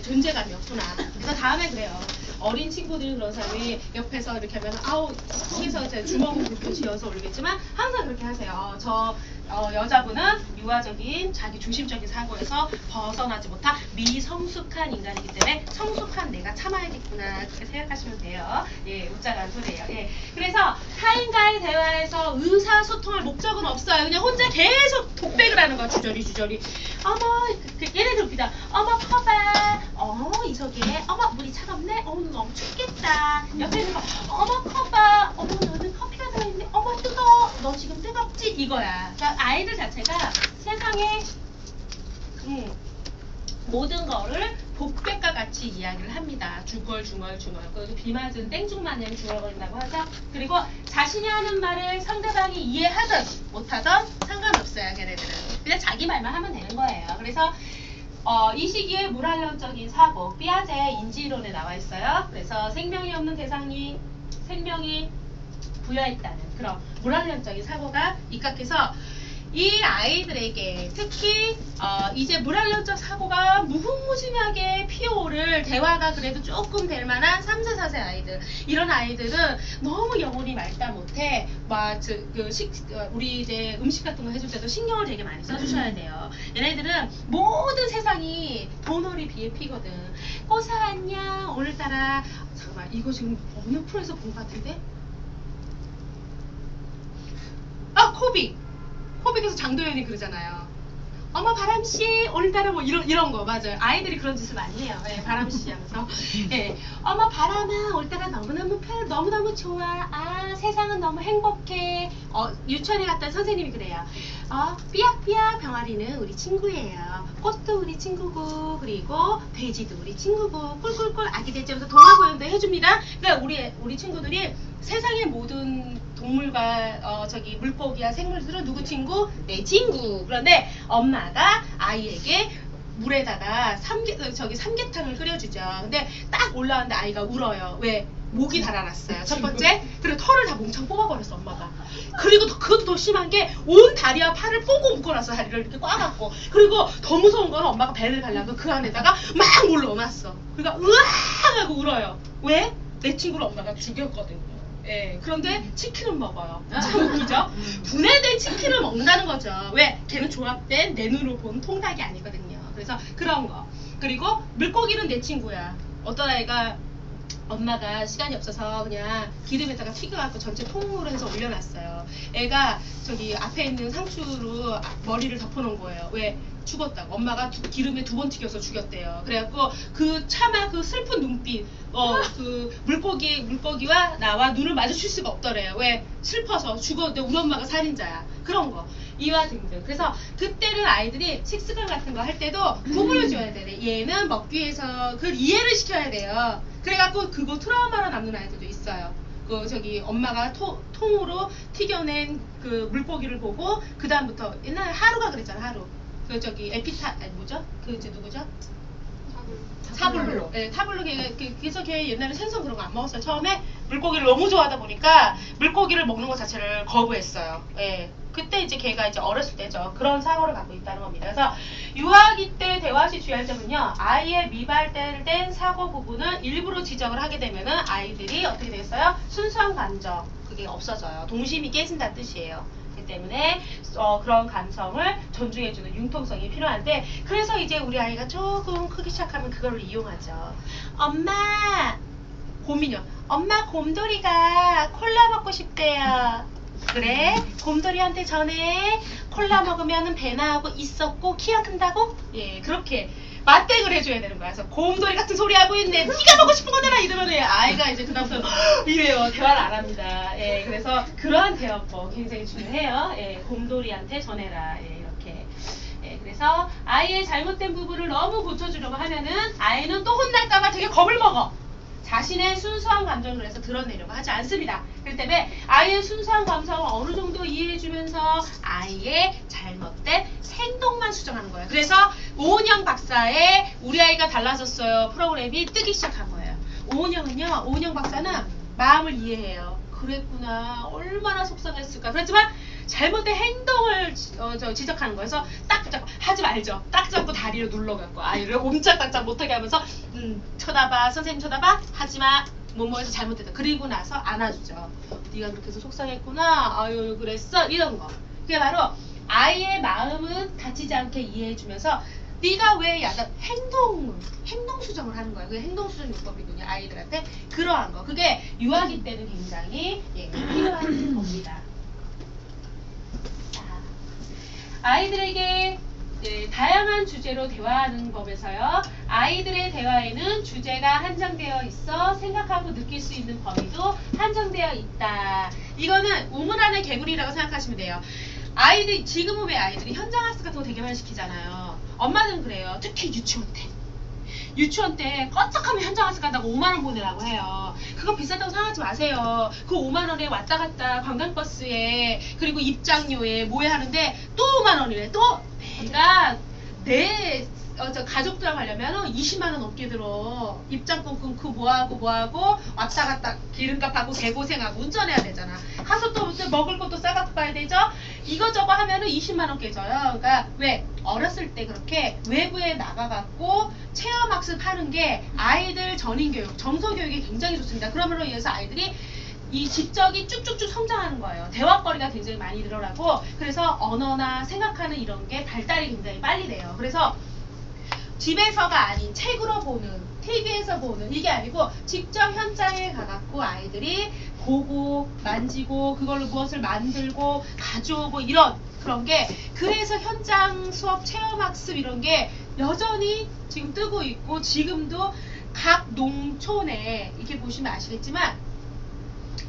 존재감이었구나. 그래서 다음에 그래요. 어린 친구들이 그런 사람이 옆에서 이렇게 하면 아우 속에서 이제 주먹을 이렇게 쥐어서 올리겠지만 항상 그렇게 하세요. 여자분은 유아적인 자기 중심적인 사고에서 벗어나지 못한 미성숙한 인간이기 때문에 성숙한 내가 참아야겠구나 그렇게 생각하시면 돼요. 예, 웃자간 소리예요. 예, 그래서 타인과의 대화에서 의사소통할 목적은 없어요. 그냥 혼자 계속 독백을 하는 거야. 주저리. 어머, 얘네들 웃기다. 어머, 커봐. 이석에. 어머, 물이 차갑네. 어머, 너무 춥겠다. 옆에 있는 거. 어머, 커봐. 어머, 너는 커피가 들어있네. 어머, 뜨거워. 너 지금 뜨겁지? 이거야. 그러니까 아이들 자체가 세상에 모든 거를 복백과 같이 이야기를 합니다. 중얼. 그래서 비 맞은 땡중 마냥 중얼거린다고 하죠. 그리고 자신이 하는 말을 상대방이 이해하든 못하든 상관없어요. 걔네들은. 그냥 자기 말만 하면 되는 거예요. 그래서 이 시기에 물활론적인 사고, 삐아제 인지이론에 나와 있어요. 그래서 생명이 없는 대상이 생명이 부여했다는 그런 물활론적인 사고가 입각해서 이 아이들에게 특히 이제 물활론적 사고가 무궁무진하게 피어오를 대화가 그래도 조금 될 만한 3, 4세 아이들 이런 아이들은 너무 영혼이 맑다 못해 우리 이제 음식 같은 거 해줄 때도 신경을 되게 많이 써주셔야 돼요. 얘네들은 모든 세상이 도놀이 비에 피거든. 꼬사 안녕. 오늘따라 잠깐만 이거 지금 어느 프로에서 본 것 같은데? 코빅에서 장도연이 그러잖아요. 어머 바람씨 오늘따라 뭐 이런 거 맞아요. 아이들이 그런 짓을 많이 해요. 예, 바람씨 하면서 예, 어머 바람아 오늘따라 너무너무 좋아. 아 세상은 너무 행복해. 유치원에 갔던 선생님이 그래요. 삐약삐약 병아리는 우리 친구예요. 꽃도 우리 친구고 그리고 돼지도 우리 친구고 꿀꿀꿀 아기 돼지면서 동화구연도 해줍니다. 그러니까 우리 친구들이 세상의 모든 동물과 물고기와 생물들은 누구 친구? 내 친구. 그런데 엄마가 아이에게 물에다가 삼계탕을 끓여주죠. 근데 딱 올라왔는데 아이가 울어요. 왜? 목이 달아났어요. 첫 번째. 그리고 털을 다 몽창 뽑아버렸어 엄마가. 그리고 그것도 더 심한 게 온 다리와 팔을 뽀고 묶어놨어. 다리를 이렇게 꽉갖고. 그리고 더 무서운 거는 엄마가 배를 갈라고 그 안에다가 막 물 넣어놨어. 그러니까 으악 하고 울어요. 왜? 내 친구를 엄마가 죽였거든요. 예, 그런데 치킨은 먹어요. 참 웃기죠? 분해된 치킨을 먹는다는 거죠. 왜? 걔는 조합된 내 눈으로 본 통닭이 아니거든요. 그래서 그런 거. 그리고 물고기는 내 친구야. 어떤 아이가 엄마가 시간이 없어서 그냥 기름에다가 튀겨갖고 전체 통으로 해서 올려놨어요. 애가 앞에 있는 상추로 머리를 덮어놓은 거예요. 왜? 죽었다고. 엄마가 기름에 2번 튀겨서 죽였대요. 그래갖고 차마 그 슬픈 눈빛, 그 물고기와 나와 눈을 마주칠 수가 없더래요. 왜? 슬퍼서 죽었는데 우리 엄마가 살인자야. 그런 거. 이와 등등. 그래서 그때는 아이들이 식습관 같은 거 할 때도 구분을 줘야 돼. 얘는 먹기 위해서 그걸 이해를 시켜야 돼요. 그래갖고 그거 트라우마로 남는 아이들도 있어요. 엄마가 통으로 튀겨낸 그 물고기를 보고 그 다음부터 옛날에 하루가 그랬잖아. 하루. 누구죠? 타블로. 네, 타블로. 그래서 걔 옛날에 생선 그런 거 안 먹었어요. 처음에 물고기를 너무 좋아하다 보니까 물고기를 먹는 것 자체를 거부했어요. 예. 그때 이제 걔가 이제 어렸을 때죠. 그런 사고를 갖고 있다는 겁니다. 그래서 유아기 때 대화 시 주의할 점은요. 아이의 미발달된 사고 부분을 일부러 지적을 하게 되면은 아이들이 어떻게 되겠어요? 순수한 감정 그게 없어져요. 동심이 깨진다는 뜻이에요. 그렇기 때문에 그런 감성을 존중해주는 융통성이 필요한데 그래서 이제 우리 아이가 조금 크기 시작하면 그걸 이용하죠. 엄마 엄마 곰돌이가 콜라 먹고 싶대요. 그래? 곰돌이한테 전해. 콜라 먹으면 배 나오고 있었고 키가 큰다고? 예, 그렇게 맞대응을 해줘야 되는 거야. 그래서 곰돌이 같은 소리 하고 있네. 네가 먹고 싶은 거잖아. 이러면 아이가 이제 그다음부터 이래요. 대화를 안 합니다. 예, 그래서 그러한 대화법 굉장히 중요해요. 예, 곰돌이한테 전해라. 예, 이렇게. 예, 그래서 아이의 잘못된 부분을 너무 고쳐주려고 하면은 아이는 또 혼날까봐 되게 겁을 먹어. 자신의 순수한 감정을 해서 드러내려고 하지 않습니다. 그렇기 때문에 아이의 순수한 감성을 어느 정도 이해해주면서 아이의 잘못된 행동만 수정하는 거예요. 그래서 오은영 박사의 우리 아이가 달라졌어요 프로그램이 뜨기 시작한 거예요. 오은영 박사는 마음을 이해해요. 그랬구나. 얼마나 속상했을까. 그렇지만 잘못된 행동을 지적하는 거예요. 그래서 딱 잡고 하지 말죠. 딱 잡고 다리를 눌러갖고 아이를 옴짝달짝 못하게 하면서 쳐다봐, 선생님 쳐다봐, 하지마. 뭐뭐해서 잘못했다. 그리고 나서 안아주죠. 네가 그렇게 해서 속상했구나. 아유 그랬어. 이런 거. 그게 바로 아이의 마음은 다치지 않게 이해해주면서 네가 왜 약간 행동 수정을 하는 거야. 그게 행동 수정 요법이군요. 아이들한테 그러한 거. 그게 유아기 때는 굉장히 필요한 겁니다. 자, 아이들에게 다양한 주제로 대화하는 법에서요. 아이들의 대화에는 주제가 한정되어 있어 생각하고 느낄 수 있는 범위도 한정되어 있다. 이거는 우물 안의 개구리라고 생각하시면 돼요. 아이들 지금은 왜 아이들이 현장학습 같은 거 되게 많이 시키잖아요. 엄마는 그래요. 특히 유치원 때 껐적하면 현장학습 간다고 5만원 보내라고 해요. 그거 비싸다고 생각하지 마세요. 그 5만원에 왔다 갔다 관광버스에 그리고 입장료에 뭐에 하는데 또 5만원이래. 또 내가 저 가족들하고 하려면 20만원 넘게 들어. 입장권 끊고 뭐하고 왔다 갔다 기름값하고 개고생하고 운전해야 되잖아. 가서 또 먹을 것도 싸갖고 가야 되죠. 이거저거 하면은 20만원 깨져요. 그러니까 왜 어렸을 때 그렇게 외부에 나가갖고 체험학습 하는 게 아이들 전인교육, 정서교육이 굉장히 좋습니다. 그러므로 인해서 아이들이 이 지적이 쭉쭉쭉 성장하는 거예요. 대화거리가 굉장히 많이 늘어나고 그래서 언어나 생각하는 이런 게 발달이 굉장히 빨리 돼요. 그래서 집에서가 아닌 책으로 보는, TV에서 보는 이게 아니고 직접 현장에 가갖고 아이들이 보고 만지고 그걸로 무엇을 만들고 가져오고 이런 그런 게 그래서 현장 수업 체험학습 이런 게 여전히 지금 뜨고 있고 지금도 각 농촌에 이렇게 보시면 아시겠지만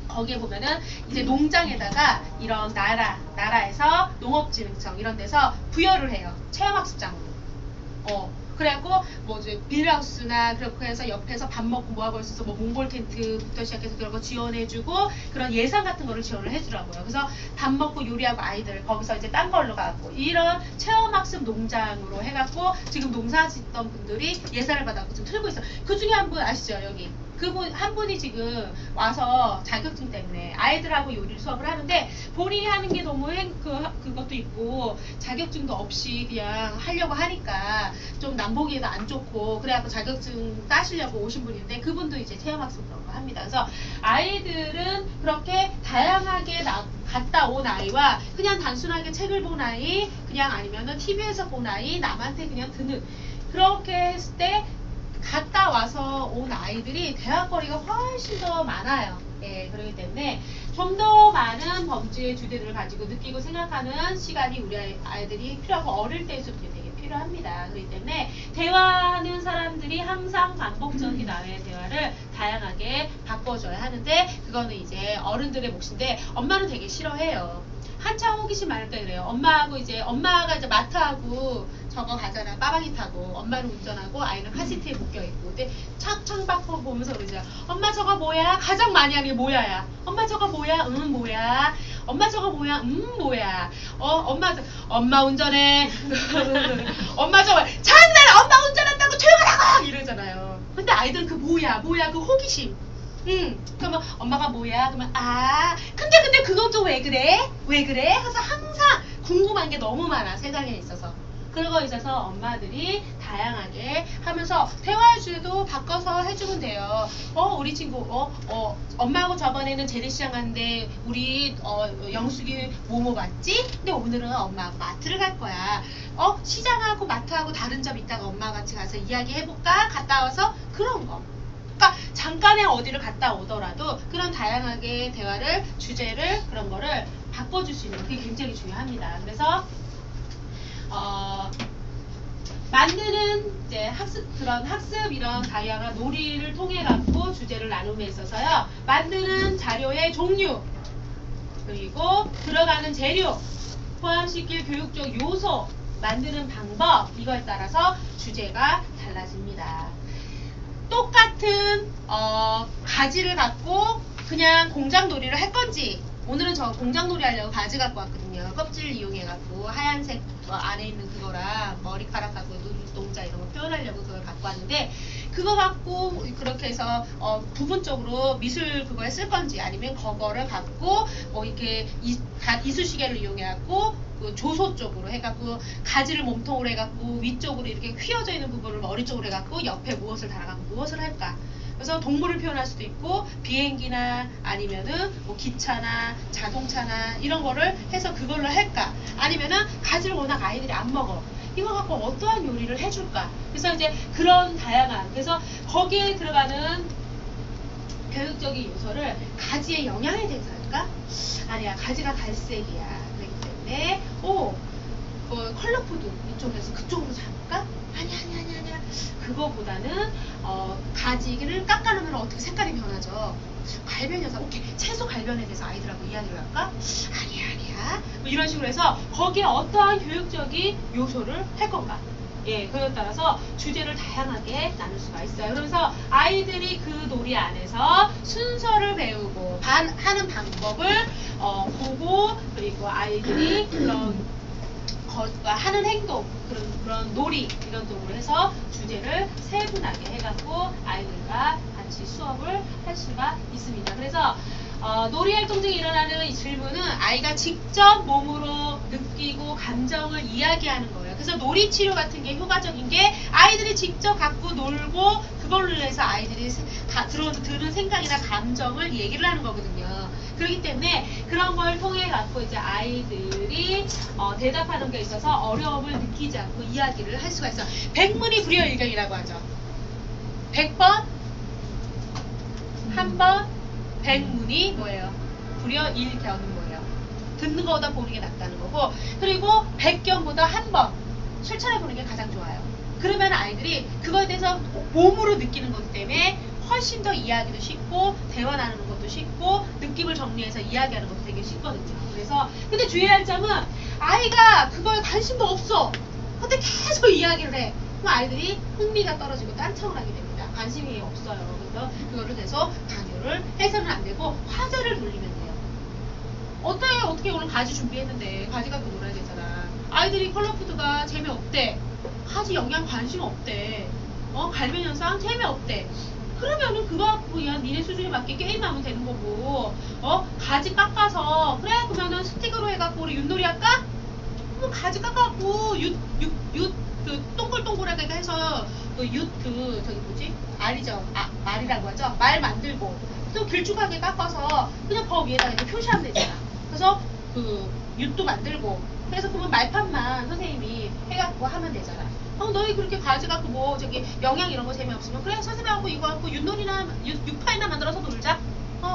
거기에 보면은 이제 농장에다가 이런 나라에서 농업진흥청 이런 데서 부여를 해요. 체험학습장으로. 그래갖고 뭐 이제 빌하우스나 그렇게 해서 옆에서 밥 먹고 뭐 하고 있어서 뭐 몽골 텐트부터 시작해서 그런 거 지원해주고 그런 예산 같은 거를 지원을 해주라고요. 그래서 밥 먹고 요리하고 아이들 거기서 이제 딴 걸로 가고 이런 체험학습 농장으로 해갖고 지금 농사 짓던 분들이 예산을 받아갖고 지금 틀고 있어요. 그 중에 한 분 아시죠? 여기 그분 한 분이 지금 와서 자격증 때문에 아이들하고 요리 수업을 하는데 본인이 하는 게 너무 그것도 있고 자격증도 없이 그냥 하려고 하니까 좀 남보기에도 안 좋고 그래갖고 자격증 따시려고 오신 분인데 그분도 이제 체험학습 그런 거 합니다. 그래서 아이들은 그렇게 다양하게 갔다 온 아이와 그냥 단순하게 책을 본 아이 그냥 아니면은 TV에서 본 아이 남한테 그냥 듣는 그렇게 했을 때 갔다 와서 온 아이들이 대화거리가 훨씬 더 많아요. 예, 그렇기 때문에 좀 더 많은 범주의 주제들을 가지고 느끼고 생각하는 시간이 우리 아이들이 필요하고 어릴 때에서부터 되게 필요합니다. 그렇기 때문에 대화하는 사람들이 항상 반복적인 나의 대화를 다양하게 바꿔줘야 하는데 그거는 이제 어른들의 몫인데 엄마는 되게 싫어해요. 한참 호기심 많을 때 그래요. 엄마가 이제 마트하고 저거 가잖아. 빠방이 타고 엄마는 운전하고 아이는 카시트에 묶여있고 근데 창밖으로 보면서 그러죠. 엄마 저거 뭐야? 가장 많이 하는 게 뭐야야. 엄마 저거 뭐야? 뭐야? 엄마 저거 뭐야? 뭐야? 엄마 운전해. 엄마 저거 장난 엄마 운전한다고 조용하라고 이러잖아요. 근데 아이들은 그 뭐야 그 호기심. 그러면 엄마가 뭐야? 그러면 근데 그것도 왜 그래? 해서 항상 궁금한 게 너무 많아 세상에 있어서. 그런 거 있어서 엄마들이 다양하게 하면서 대화의 주제도 바꿔서 해주면 돼요. 우리 친구 엄마하고 저번에는 재래시장 갔는데 우리 영숙이 뭐뭐 봤지? 근데 오늘은 엄마하고 마트를 갈 거야. 시장하고 마트하고 다른 점 있다가 엄마 같이 가서 이야기해볼까? 갔다 와서 그런 거. 그러니까 잠깐의 어디를 갔다 오더라도 그런 다양하게 대화를 주제를 그런 거를 바꿔줄 수 있는 게 굉장히 중요합니다. 그래서 만드는 이제 그런 학습 이런 다양한 놀이를 통해 갖고 주제를 나눔에 있어서요. 만드는 자료의 종류 그리고 들어가는 재료 포함시킬 교육적 요소 만드는 방법 이거에 따라서 주제가 달라집니다. 똑같은 가지를 갖고 그냥 공장놀이를 할 건지 오늘은 저 공장놀이 하려고 가지 갖고 왔거든요. 껍질 이용해갖고 하얀색 안에 있는 그거랑 머리카락하고 눈동자 이런 거 표현하려고 그걸 갖고 왔는데 그거 갖고 그렇게 해서 부분적으로 미술 그거에 쓸 건지 아니면 그거를 갖고 뭐 이렇게 이쑤시개를 이용해갖고 그 조소 쪽으로 해갖고 가지를 몸통으로 해갖고 위쪽으로 이렇게 휘어져 있는 부분을 머리 쪽으로 해갖고 옆에 무엇을 달아가고 무엇을 할까? 그래서 동물을 표현할 수도 있고 비행기나 아니면은 뭐 기차나 자동차나 이런 거를 해서 그걸로 할까? 아니면은 가지를 워낙 아이들이 안 먹어. 이거 갖고 어떠한 요리를 해줄까? 그래서 이제 그런 다양한 그래서 거기에 들어가는 교육적인 요소를 가지의 영양에 대해서 할까? 아니야, 가지가 갈색이야. 그렇기 때문에 컬러푸드 이쪽에서 그쪽으로 잡을까? 아니야. 그거보다는 가지를 깎아놓으면 어떻게 색깔이 변하죠? 갈변여사, 오케이, 채소 갈변에 대해서 아이들하고 이야기를 할까? 아니야. 뭐 이런 식으로 해서 거기에 어떠한 교육적인 요소를 할 건가? 예, 그에 따라서 주제를 다양하게 나눌 수가 있어요. 그래서 아이들이 그 놀이 안에서 순서를 배우고 하는 방법을 보고 그리고 아이들이 그런 하는 행동, 그런 놀이 이런 쪽으로 해서 주제를 세분하게 해갖고 아이들과 같이 수업을 할 수가 있습니다. 그래서 놀이 활동 중에 일어나는 이 질문은 아이가 직접 몸으로 느끼고 감정을 이야기하는 거예요. 그래서 놀이 치료 같은 게 효과적인 게 아이들이 직접 갖고 놀고 그걸로 해서 아이들이 들은 생각이나 감정을 얘기를 하는 거거든요. 그렇기 때문에 그런 걸 통해 갖고 이제 아이들이 대답하는 게 있어서 어려움을 느끼지 않고 이야기를 할 수가 있어요. 백문이 불여일견이라고 하죠. 100번, 한 번, 백문이 뭐예요? 불여일견은 뭐예요? 듣는 것보다 보는 게 낫다는 거고, 그리고 100견보다 한 번 실천해보는 게 가장 좋아요. 그러면 아이들이 그거에 대해서 몸으로 느끼는 거기 때문에 훨씬 더 이해하기도 쉽고 대화 나누는 것도 쉽고 느낌을 정리해서 이야기하는 것도 되게 쉽거든요. 그래서 근데 주의할 점은 아이가 그거에 관심도 없어. 근데 계속 이야기를 해. 그럼 아이들이 흥미가 떨어지고 딴청을 하게 됩니다. 관심이 없어요. 그래서 그거를 계속 강요를 해서는 안 되고 화제를 돌리면 돼요. 어떻게 오늘 가지 준비했는데 가지 갖고 놀아야 되잖아. 아이들이 컬러푸드가 재미없대. 가지 영양 관심 없대. 갈변 현상 재미없대. 그러면은 그거 갖고 그냥 니네 수준에 맞게 게임하면 되는 거고, 가지 깎아서, 그래, 그러면은 스틱으로 해갖고 우리 윷놀이 할까? 그럼 가지 깎아갖고, 동글동글하게 해서, 저기 뭐지? 알이죠? 말이라고 하죠? 말 만들고, 또 길쭉하게 깎아서, 그냥 거 위에다가 이렇게 표시하면 되잖아. 그래서, 윷도 만들고, 그래서 그러면 말판만 선생님이 해갖고 하면 되잖아. 너희 그렇게 가지 갖고 뭐 저기 영양 이런 거 재미없으면 그래 선생님하고 이거 갖고 윷놀이나 육파이나 만들어서 놀자.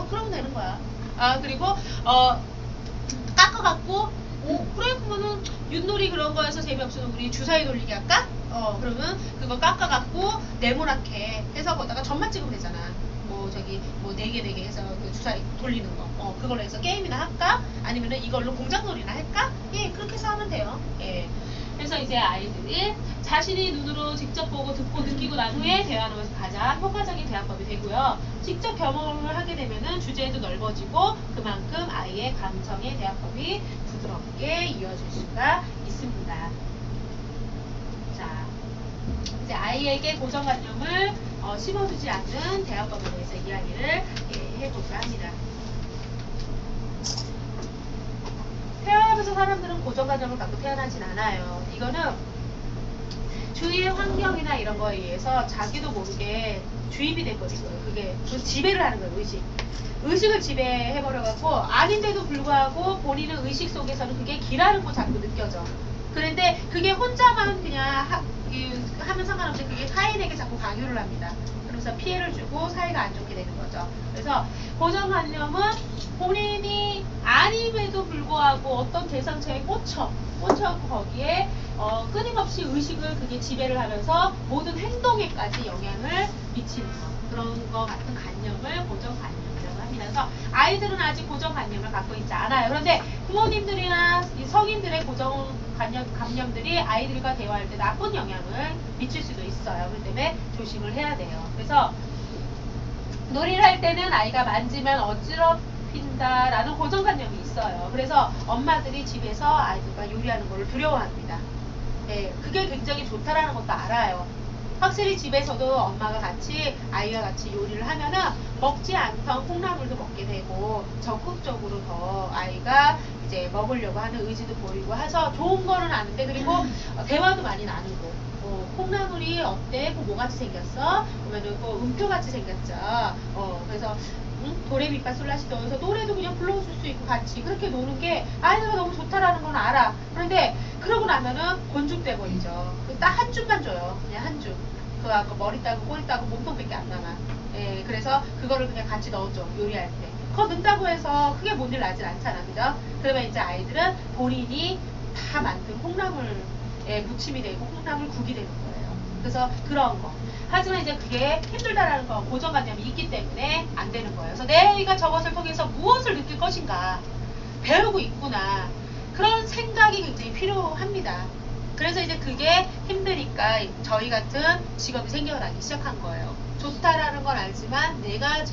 그러면 되는 거야. 그리고 깎아갖고 그래 그러면은 윷놀이 그런 거에서 재미없으면 우리 주사위 돌리기 할까? 그러면 그거 깎아갖고 네모나게 해서 거기다가 점만 찍으면 되잖아. 뭐 저기 뭐 4개 해서 그 주사위 돌리는 거. 그걸로 해서 게임이나 할까? 아니면은 이걸로 공장놀이나 할까? 예, 그렇게 해서 하면 돼요. 예. 그래서 이제 아이들이 자신이 눈으로 직접 보고 듣고 느끼고 난 후에 대화하는 것이 가장 효과적인 대화법이 되고요. 직접 경험을 하게 되면은 주제도 넓어지고 그만큼 아이의 감성의 대화법이 부드럽게 이어질 수가 있습니다. 자, 이제 아이에게 고정관념을 심어두지 않는 대화법에 대해서 이야기를 해볼까 합니다. 태어나면서 사람들은 고정관념을 갖고 태어나진 않아요. 이거는 주위의 환경이나 이런 거에 의해서 자기도 모르게 주입이 돼버린 거예요. 그게 지배를 하는 거예요. 의식을 지배해버려갖고 아닌데도 불구하고 본인은 의식 속에서는 그게 기라는 거 자꾸 느껴져. 그런데 그게 혼자만 그냥 하면 상관없이 그게 타인에게 자꾸 강요를 합니다. 그러면서 피해를 주고 사이가 안 좋게 되는 거죠. 그래서 고정관념은 본인이 아님에도 불구하고 어떤 대상처에 꽂혀갖고 거기에 끊임없이 의식을 그게 지배를 하면서 모든 행동에까지 영향을 미치는 것. 그런 거 같은 관념을 고정관념이라고 합니다. 그래서 아이들은 아직 고정관념을 갖고 있지 않아요. 그런데 부모님들이나 성인들의 고정관념들이 아이들과 대화할 때 나쁜 영향을 미칠 수도 있어요. 그렇기 때문에 조심을 해야 돼요. 그래서 놀이를 할 때는 아이가 만지면 어지럽힌다라는 고정관념이 있어요. 그래서 엄마들이 집에서 아이들과 요리하는 걸 두려워합니다. 네, 그게 굉장히 좋다라는 것도 알아요. 확실히 집에서도 엄마가 같이 아이와 같이 요리를 하면은 먹지 않던 콩나물도 먹게 되고 적극적으로 더 아이가 이제 먹으려고 하는 의지도 보이고 해서 좋은 거는 아는데 그리고 대화도 많이 나누고 콩나물이 어때? 그 뭐같이 생겼어? 그러면은 그 음표같이 생겼죠. 그래서 도레미파 솔라시도 여기서 노래도 그냥 불러줄 수 있고 같이 그렇게 노는 게 아이가 너무 좋다라는 건 알아. 그런데 그러고 나면은 곤죽돼 버리죠. 딱 한 줌만 줘요. 그냥 한 줌. 그 아까 머리 따고 꼬리 따고 몸통밖에 안 남아. 예, 그래서 그거를 그냥 같이 넣어줘. 요리할 때. 그거 넣는다고 해서 크게 뭔 일 나진 않잖아. 그죠? 그러면 이제 아이들은 본인이 다 만든 콩나물에 무침이 되고 콩나물국이 되는 거예요. 그래서 그런 거. 하지만 이제 그게 힘들다라는 건 고정관념이 있기 때문에 안 되는 거예요. 그래서 내가 저것을 통해서 무엇을 느낄 것인가 배우고 있구나 그런 생각이 굉장히 필요합니다. 그래서 이제 그게 힘드니까 저희 같은 직업이 생겨나기 시작한 거예요. 좋다라는 걸 알지만 내가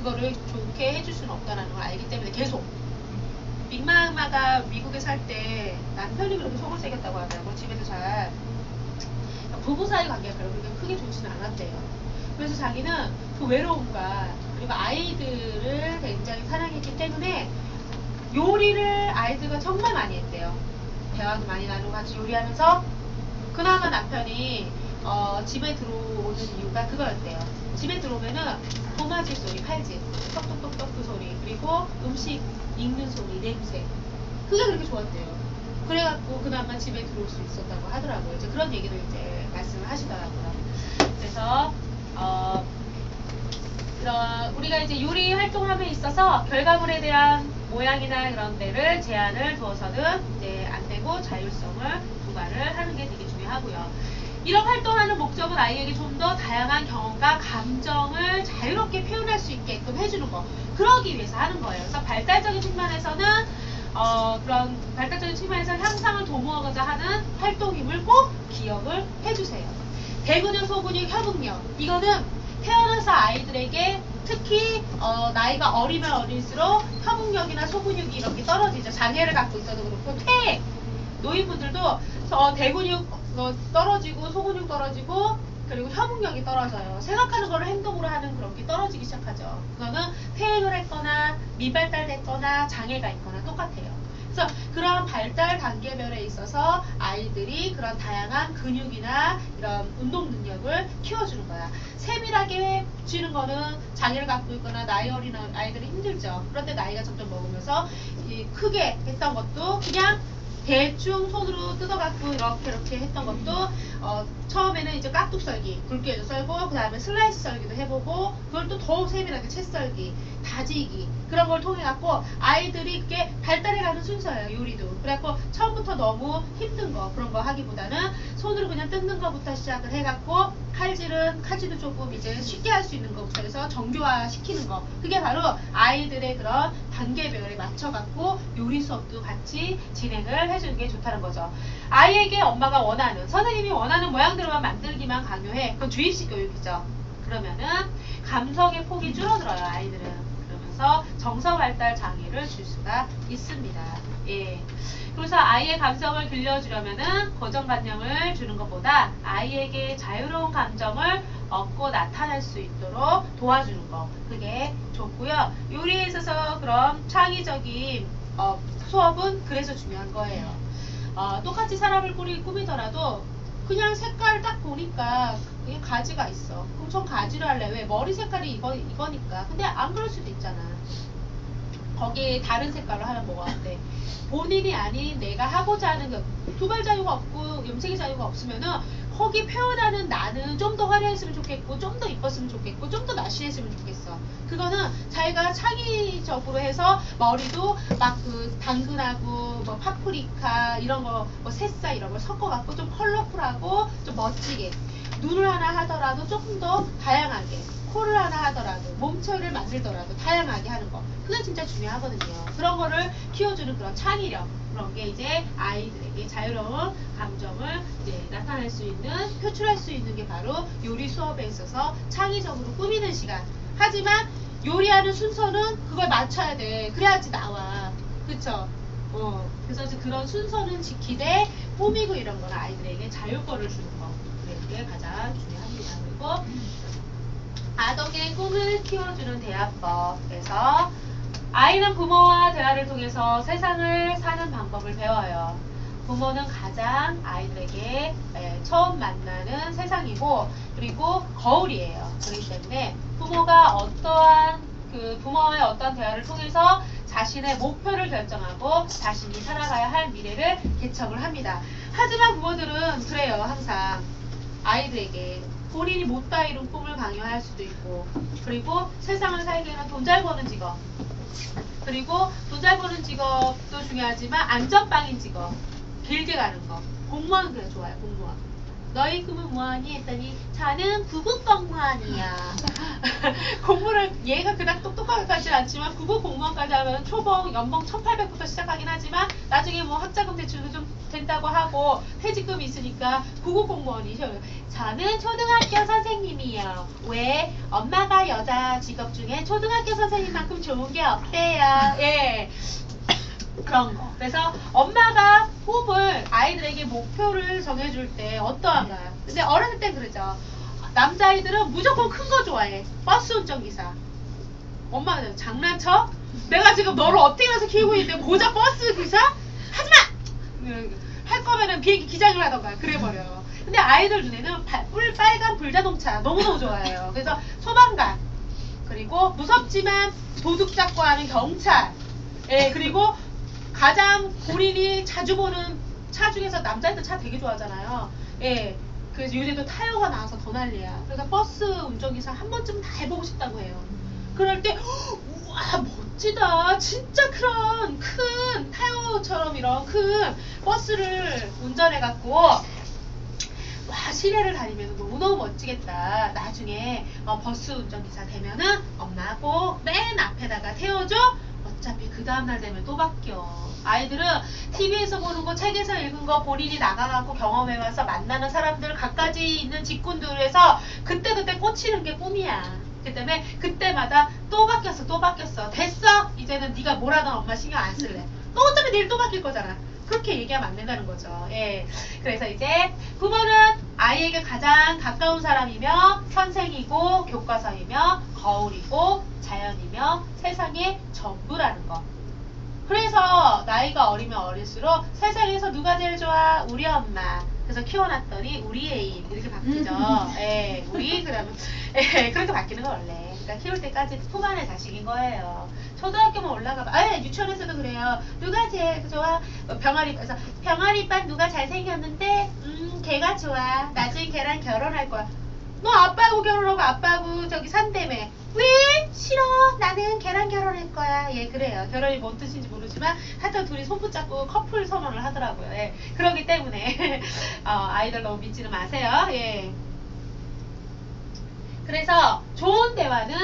그거를 좋게 해줄 수는 없다라는 걸 알기 때문에 계속 빅마마가 미국에 살 때 남편이 그렇게 속을 새겼다고 하더라고. 집에서 잘 부부 사이 관계가 그렇게 크게 좋지는 않았대요. 그래서 자기는 그 외로움과 그리고 아이들을 굉장히 사랑했기 때문에 요리를 아이들과 정말 많이 했대요. 대화도 많이 나누고 같이 요리하면서 그나마 남편이 집에 들어오는 이유가 그거였대요. 집에 들어오면은 도마질 소리, 칼질, 똑똑똑똑 그 소리, 그리고 음식 익는 소리, 냄새 그게 그렇게 좋았대요. 그래갖고 그나마 집에 들어올 수 있었다고 하더라고요. 이제 그런 얘기를 이제 말씀을 하시더라고요. 그래서 우리가 이제 요리 활동함에 있어서 결과물에 대한 모양이나 그런 데를 제한을 두어서는 이제 안 되고 자율성을 부과를 하는 게 되게 중요하고요. 이런 활동하는 목적은 아이에게 좀 더 다양한 경험과 감정을 자유롭게 표현할 수 있게끔 해주는 거. 그러기 위해서 하는 거예요. 그래서 발달적인 측면에서는 그런 발달적인 측면에서 향상을 도모하고자 하는 활동임을 꼭 기억을 해주세요. 대근육, 소근육, 협응력. 이거는 태어나서 아이들에게 특히 나이가 어리면 어릴수록 협응력이나 소근육이 이렇게 떨어지죠. 장애를 갖고 있어도 그렇고 노인분들도 대근육 떨어지고 소근육 떨어지고 그리고 협응력이 떨어져요. 생각하는 거를 행동으로 하는 그런 게 떨어지기 시작하죠. 그거는 퇴행을 했거나 미발달됐거나 장애가 있거나 똑같아요. 그래서 그런 발달 단계별에 있어서 아이들이 그런 다양한 근육이나 이런 운동 능력을 키워주는 거야. 세밀하게 쥐는 거는 장애를 갖고 있거나 나이 어린 아이들은 힘들죠. 그런데 나이가 점점 먹으면서 크게 했던 것도 그냥 대충 손으로 뜯어갖고 이렇게 했던 것도 처음에는 이제 깍둑 썰기, 굵게 해서 썰고 그 다음에 슬라이스 썰기도 해보고 그걸 또 더욱 세밀하게 채 썰기, 다지기 그런 걸 통해 갖고 아이들이 그게 발달해가는 순서예요. 요리도. 그래갖고 처음부터 너무 힘든 거 그런 거 하기보다는 손으로 그냥 뜯는 거부터 시작을 해갖고 칼질도 조금 이제 쉽게 할 수 있는 거부터 해서 정교화 시키는 거. 그게 바로 아이들의 그런 단계별에 맞춰갖고 요리 수업도 같이 진행을 해주는 게 좋다는 거죠. 아이에게 엄마가 원하는, 선생님이 원하는 모양대로만 만들기만 강요해. 그건 주입식 교육이죠. 그러면은 감성의 폭이 줄어들어요, 아이들은. 그러면서 정서 발달 장애를 줄 수가 있습니다. 예. 그래서 아이의 감성을 길러주려면은 고정관념을 주는 것보다 아이에게 자유로운 감정을 얻고 나타날 수 있도록 도와주는 거. 그게 좋고요. 요리에 있어서 그런 창의적인 수업은 그래서 중요한 거예요. 똑같이 사람을 꾸미더라도 그냥 색깔을 딱 보니까 그게 가지가 있어. 그럼 전 가지를 할래. 왜? 머리 색깔이 이거니까. 근데 안 그럴 수도 있잖아. 거기에 다른 색깔로 하면 뭐가 어때? 본인이 아닌 내가 하고자 하는 그 두발 자유가 없고 염색의 자유가 없으면은 거기 표현하는 나는 좀 더 화려했으면 좋겠고 좀 더 이뻤으면 좋겠고 좀 더 날씬했으면 좋겠어. 그거는 자기가 창의적으로 해서 머리도 막 그 당근하고 뭐 파프리카 이런 거 뭐 새싹 이런 걸 섞어갖고 좀 컬러풀하고 좀 멋지게 눈을 하나 하더라도 조금 더 다양하게 코를 하나 하더라도 몸체를 만들더라도 다양하게 하는 거 그게 진짜 중요하거든요. 그런 거를 키워주는 그런 창의력 그런 게 이제 아이들에게 자유로운 감정을 이제 나타낼 수 있는 표출할 수 있는 게 바로 요리 수업에 있어서 창의적으로 꾸미는 시간. 하지만 요리하는 순서는 그걸 맞춰야 돼. 그래야지 나와. 그쵸? 그래서 이제 그런 순서는 지키되 꾸미고 이런 거는 아이들에게 자율권을 주는 거. 네. 그게 가장 중요합니다. 그리고 아동의 꿈을 키워주는 대화법에서 아이는 부모와 대화를 통해서 세상을 사는 방법을 배워요. 부모는 가장 아이들에게 처음 만나는 세상이고 그리고 거울이에요. 그렇기 때문에 부모와의 어떠한 대화를 통해서 자신의 목표를 결정하고 자신이 살아가야 할 미래를 개척을 합니다. 하지만 부모들은 그래요. 항상 아이들에게 본인이 못다 이룬 꿈을 강요할 수도 있고 그리고 세상을 살기 위한 돈 잘 버는 직업 그리고 돈 잘 버는 직업도 중요하지만 안전빵인 직업 길게 가는 거 공무원 그래 좋아요. 공무원 너희 꿈은 뭐하니 했더니 저는 구급공무원이야. 공부를 얘가 그닥 똑똑하게 가진 않지만 구급 공무원까지 하면 초봉 연봉 1,800부터 시작하긴 하지만 나중에 뭐 학자금 대출도 좀 된다고 하고 퇴직금이 있으니까 구급 공무원이셔. 저는 초등학교 선생님이요. 왜? 엄마가 여자 직업 중에 초등학교 선생님만큼 좋은 게 없대요. 예. 그런 거. 그래서 엄마가 꿈을 아이들에게 목표를 정해줄 때 어떠한가요? 근데 어렸을 땐 그러죠. 남자아이들은 무조건 큰 거 좋아해. 버스 운전기사. 엄마는 장난쳐? 내가 지금 너를 어떻게 해서 키우고 있는데 고작 버스 기사? 하지마! 할 거면은 비행기 기장을 하던가 그래버려요. 근데 아이들 눈에는 빨간 불자동차 너무너무 좋아해요. 그래서 소방관 그리고 무섭지만 도둑 잡고 하는 경찰 그리고 가장 본인이 자주 보는 차 중에서 남자애들 차 되게 좋아하잖아요. 그래서 요새도 타이어가 나와서 더 난리야. 그래서 버스 운전기사 한 번쯤 다 해보고 싶다고 해요. 그럴 때 우와 멋지다. 진짜 그런 큰 타이어처럼 이런 큰 버스를 운전해갖고 와 시내를 다니면 너무너무 멋지겠다. 나중에 버스 운전기사 되면은 엄마하고 맨 앞에다가 태워줘. 어차피 그 다음날 되면 또 바뀌어. 아이들은 TV에서 보는 거, 책에서 읽은 거, 본인이 나가갖고 경험해와서 만나는 사람들, 갖가지 있는 직군들에서 그때그때 꽂히는 게 꿈이야. 그 때문에 그때마다 또 바뀌었어. 됐어. 이제는 네가 뭘 하든 엄마 신경 안 쓸래. 또 어차피 내일 또 바뀔 거잖아. 그렇게 얘기하면 안 된다는 거죠. 그래서 이제 부모는 아이에게 가장 가까운 사람이며 선생이고 교과서이며 거울이고 자연이며 세상의 전부라는 거. 그래서 나이가 어리면 어릴수록 세상에서 누가 제일 좋아? 우리 엄마. 그래서 키워놨더니 우리 애인 이렇게 바뀌죠. 우리 그러면 그렇게 바뀌는 거 원래. 그러니까 키울 때까지 품 안의 자식인 거예요. 초등학교만 올라가봐. 유치원에서도 그래요. 누가 제일 좋아? 병아리에서 병아리반 누가 잘생겼는데 걔가 좋아. 나중에 걔랑 결혼할 거야. 너 아빠하고 결혼하고 아빠하고 저기 산다며. 왜? 싫어. 나는 걔랑 결혼할 거야. 그래요. 결혼이 뭔 뜻인지 모르지만 하여튼 둘이 손 붙잡고 커플 선언을 하더라고요. 그러기 때문에 아이들 너무 믿지는 마세요. 그래서 좋은 대화는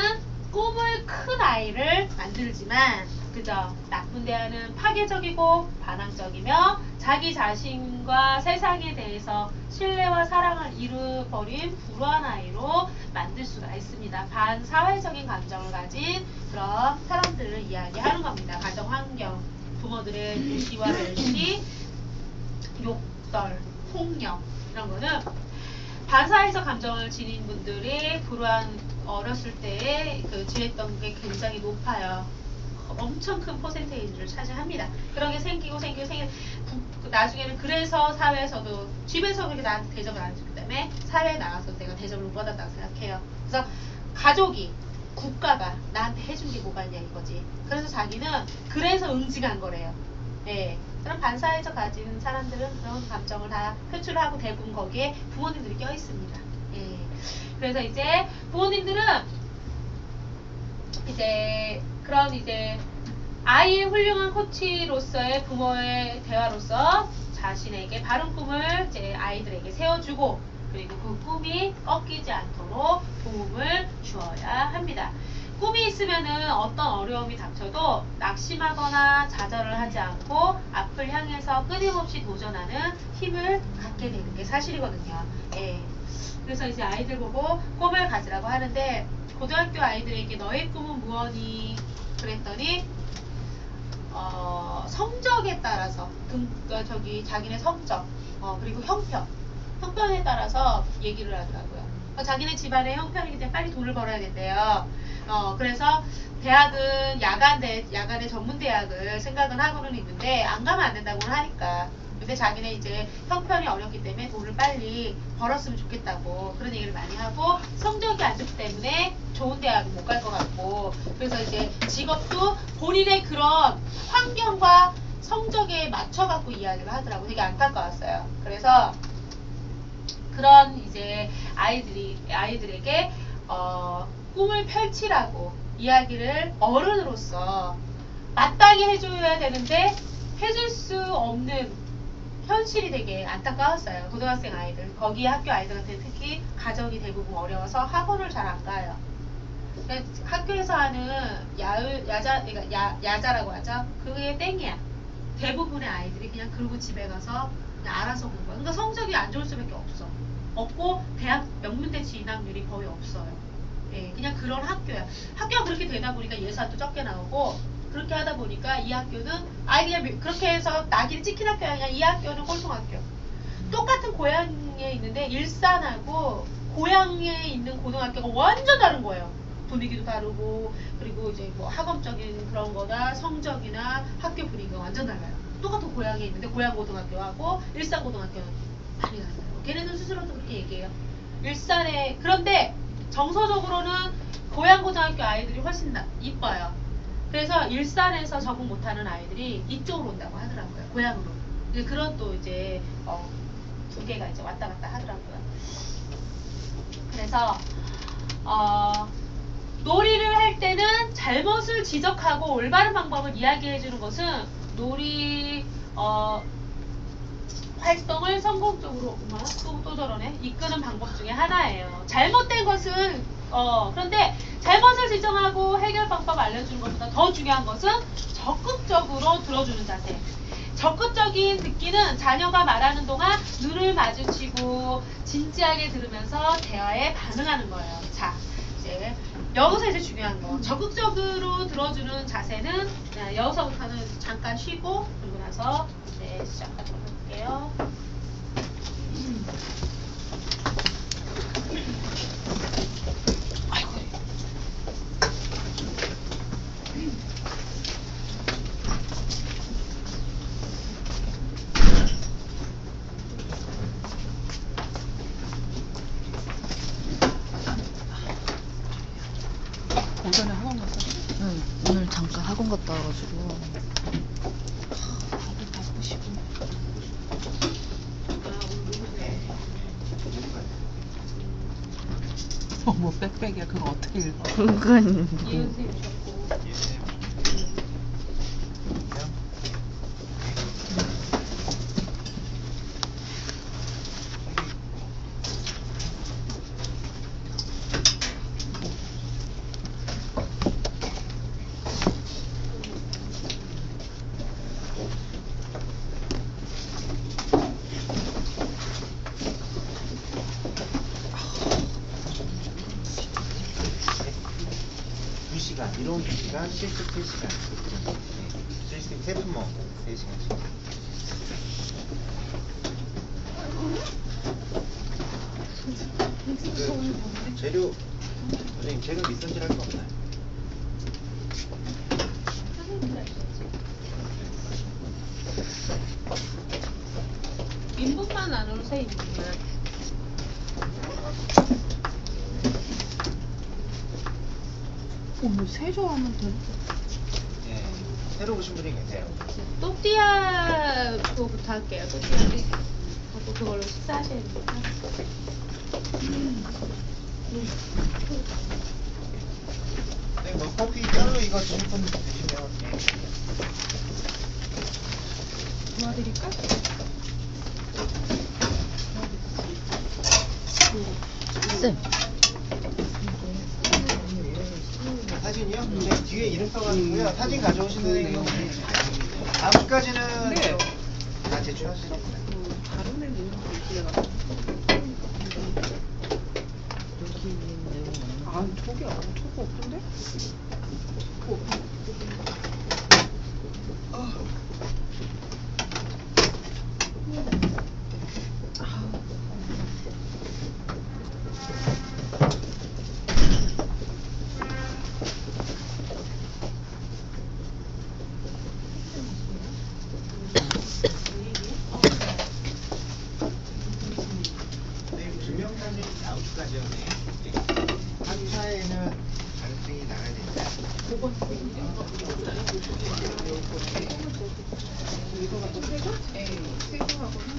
꿈을 큰 아이를 만들지만 그죠? 나쁜 대화는 파괴적이고 반항적이며 자기 자신과 세상에 대해서 신뢰와 사랑을 잃어버린 불우한 아이로 만들 수가 있습니다. 반사회적인 감정을 가진 그런 사람들을 이야기하는 겁니다. 가정 환경, 부모들의 무시와 멸시, 욕설, 폭력 이런 거는 반사회적 감정을 지닌 분들이 불우한 어렸을 때에 지냈던 게 굉장히 높아요. 엄청 큰 퍼센테이지를 차지합니다. 그런 게 생기고 나중에는 그래서 사회에서도 집에서 그렇게 나한테 대접을 안 해주기 때문에 사회에 나가서 내가 대접을 못 받았다고 생각해요. 그래서 가족이 국가가 나한테 해준 게 뭐가 있냐 이거지. 그래서 자기는 그래서 응징한 거래요. 그런 반사회적 가진 사람들은 그런 감정을 다 표출하고 대부분 거기에 부모님들이 껴 있습니다. 그래서 이제 부모님들은 이제 아이의 훌륭한 코치로서의 부모의 대화로서 자신에게 바른 꿈을 이제 아이들에게 세워주고 그리고 그 꿈이 꺾이지 않도록 도움을 주어야 합니다. 꿈이 있으면은 어떤 어려움이 닥쳐도 낙심하거나 좌절을 하지 않고 앞을 향해서 끊임없이 도전하는 힘을 갖게 되는 게 사실이거든요. 그래서 이제 아이들 보고 꿈을 가지라고 하는데 고등학교 아이들에게 너의 꿈은 무엇이? 그랬더니 성적에 따라서 자기네 성적 그리고 형편 형편에 따라서 얘기를 하더라고요. 자기네 집안의 형편이기 때문에 빨리 돈을 벌어야겠대요. 그래서 대학은 야간의 전문 대학을 생각은 하고는 있는데 안 가면 안 된다고는 하니까. 근데 자기네 이제 형편이 어렵기 때문에 돈을 빨리 벌었으면 좋겠다고 그런 얘기를 많이 하고, 성적이 안 좋기 때문에 좋은 대학은 못 갈 것 같고, 그래서 이제 직업도 본인의 그런 환경과 성적에 맞춰갖고 이야기를 하더라고. 되게 안타까웠어요. 그래서 그런 이제 아이들에게 꿈을 펼치라고 이야기를 어른으로서 마땅히 해줘야 되는데 해줄 수 없는 현실이 되게 안타까웠어요. 고등학생 아이들, 거기 학교 아이들한테 특히 가정이 대부분 어려워서 학원을 잘 안 가요. 학교에서 하는 야자라고 하죠. 그게 땡이야. 대부분의 아이들이 그냥 그러고 집에 가서 그냥 알아서 오는 거야. 그러니까 성적이 안 좋을 수밖에 없고 대학 명문대 진학률이 거의 없어요. 예, 그냥 그런 학교야. 학교가 그렇게 되다 보니까 예산도 적게 나오고, 그렇게 하다 보니까 이 학교는 그냥 그렇게 해서 낙이 찍힌 학교야. 그냥 이 학교는 꼴통학교. 똑같은 고향에 있는데 일산하고 고향에 있는 고등학교가 완전 다른 거예요. 분위기도 다르고, 그리고 이제 뭐 학업적인 그런 거나 성적이나 학교 분위기가 완전 달라요. 똑같은 고향에 있는데 고향 고등학교하고 일산 고등학교는 많이 달라요. 걔네들 스스로도 그렇게 얘기해요. 일산에, 그런데 정서적으로는 고향 고등학교 아이들이 훨씬 이뻐요. 그래서 일산에서 적응 못하는 아이들이 이쪽으로 온다고 하더라고요. 고향으로. 이제 그런 또 이제 두개가 이제 왔다 갔다 하더라고요. 그래서 놀이를 할 때는 잘못을 지적하고 올바른 방법을 이야기해 주는 것은 놀이 활동을 성공적으로 또 저러네 이끄는 방법 중에 하나예요. 잘못된 것은 그런데 잘못을 지적하고 해결 방법 알려주는 것보다 더 중요한 것은 적극적으로 들어주는 자세. 적극적인 듣기는 자녀가 말하는 동안 눈을 마주치고 진지하게 들으면서 대화에 반응하는 거예요. 자, 이제 여기서 이제 중요한 거. 적극적으로 들어주는 자세는 여기서부터는 잠깐 쉬고 그리고 나서 이제 시작하도록 할게요. 오전에 학원 갔어? 응, 오늘 잠깐 학원 갔다 와가지고. 다들 바쁘시고. 뭐 빽빽이야. 그거 어떻게 읽어? 그건 이은세 주셨고. 이론 2시간, 실습 3시간. 실습 3분 3시간씩. 재료, 선생님, 재료 밑손질 할 거 없나요? 인분만 안 오세요, 인분만. 오늘 세조하면 돼. 예, 새로 오신 분이 계세요. 또띠아 그거부터 할게요. 또띠아 하고 그걸로 식사하셔야 되니까. 네, 뭐 커피 따로 이거 드실 분 드시면 도와드릴까? 쌤. 사진이요? 네, 뒤에 이름 써가지고요. 사진 가져오신 선생님 다음까지는 네. 다 제출하시는 거예요. 다른 애는 아, 톡이 없던데?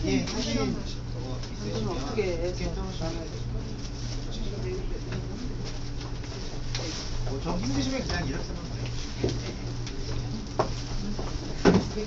예, 사진 저거 있으시면 어떻게 해? 이렇게 떠오시면 좀 힘드시면 그냥 이렇게 하면 돼요.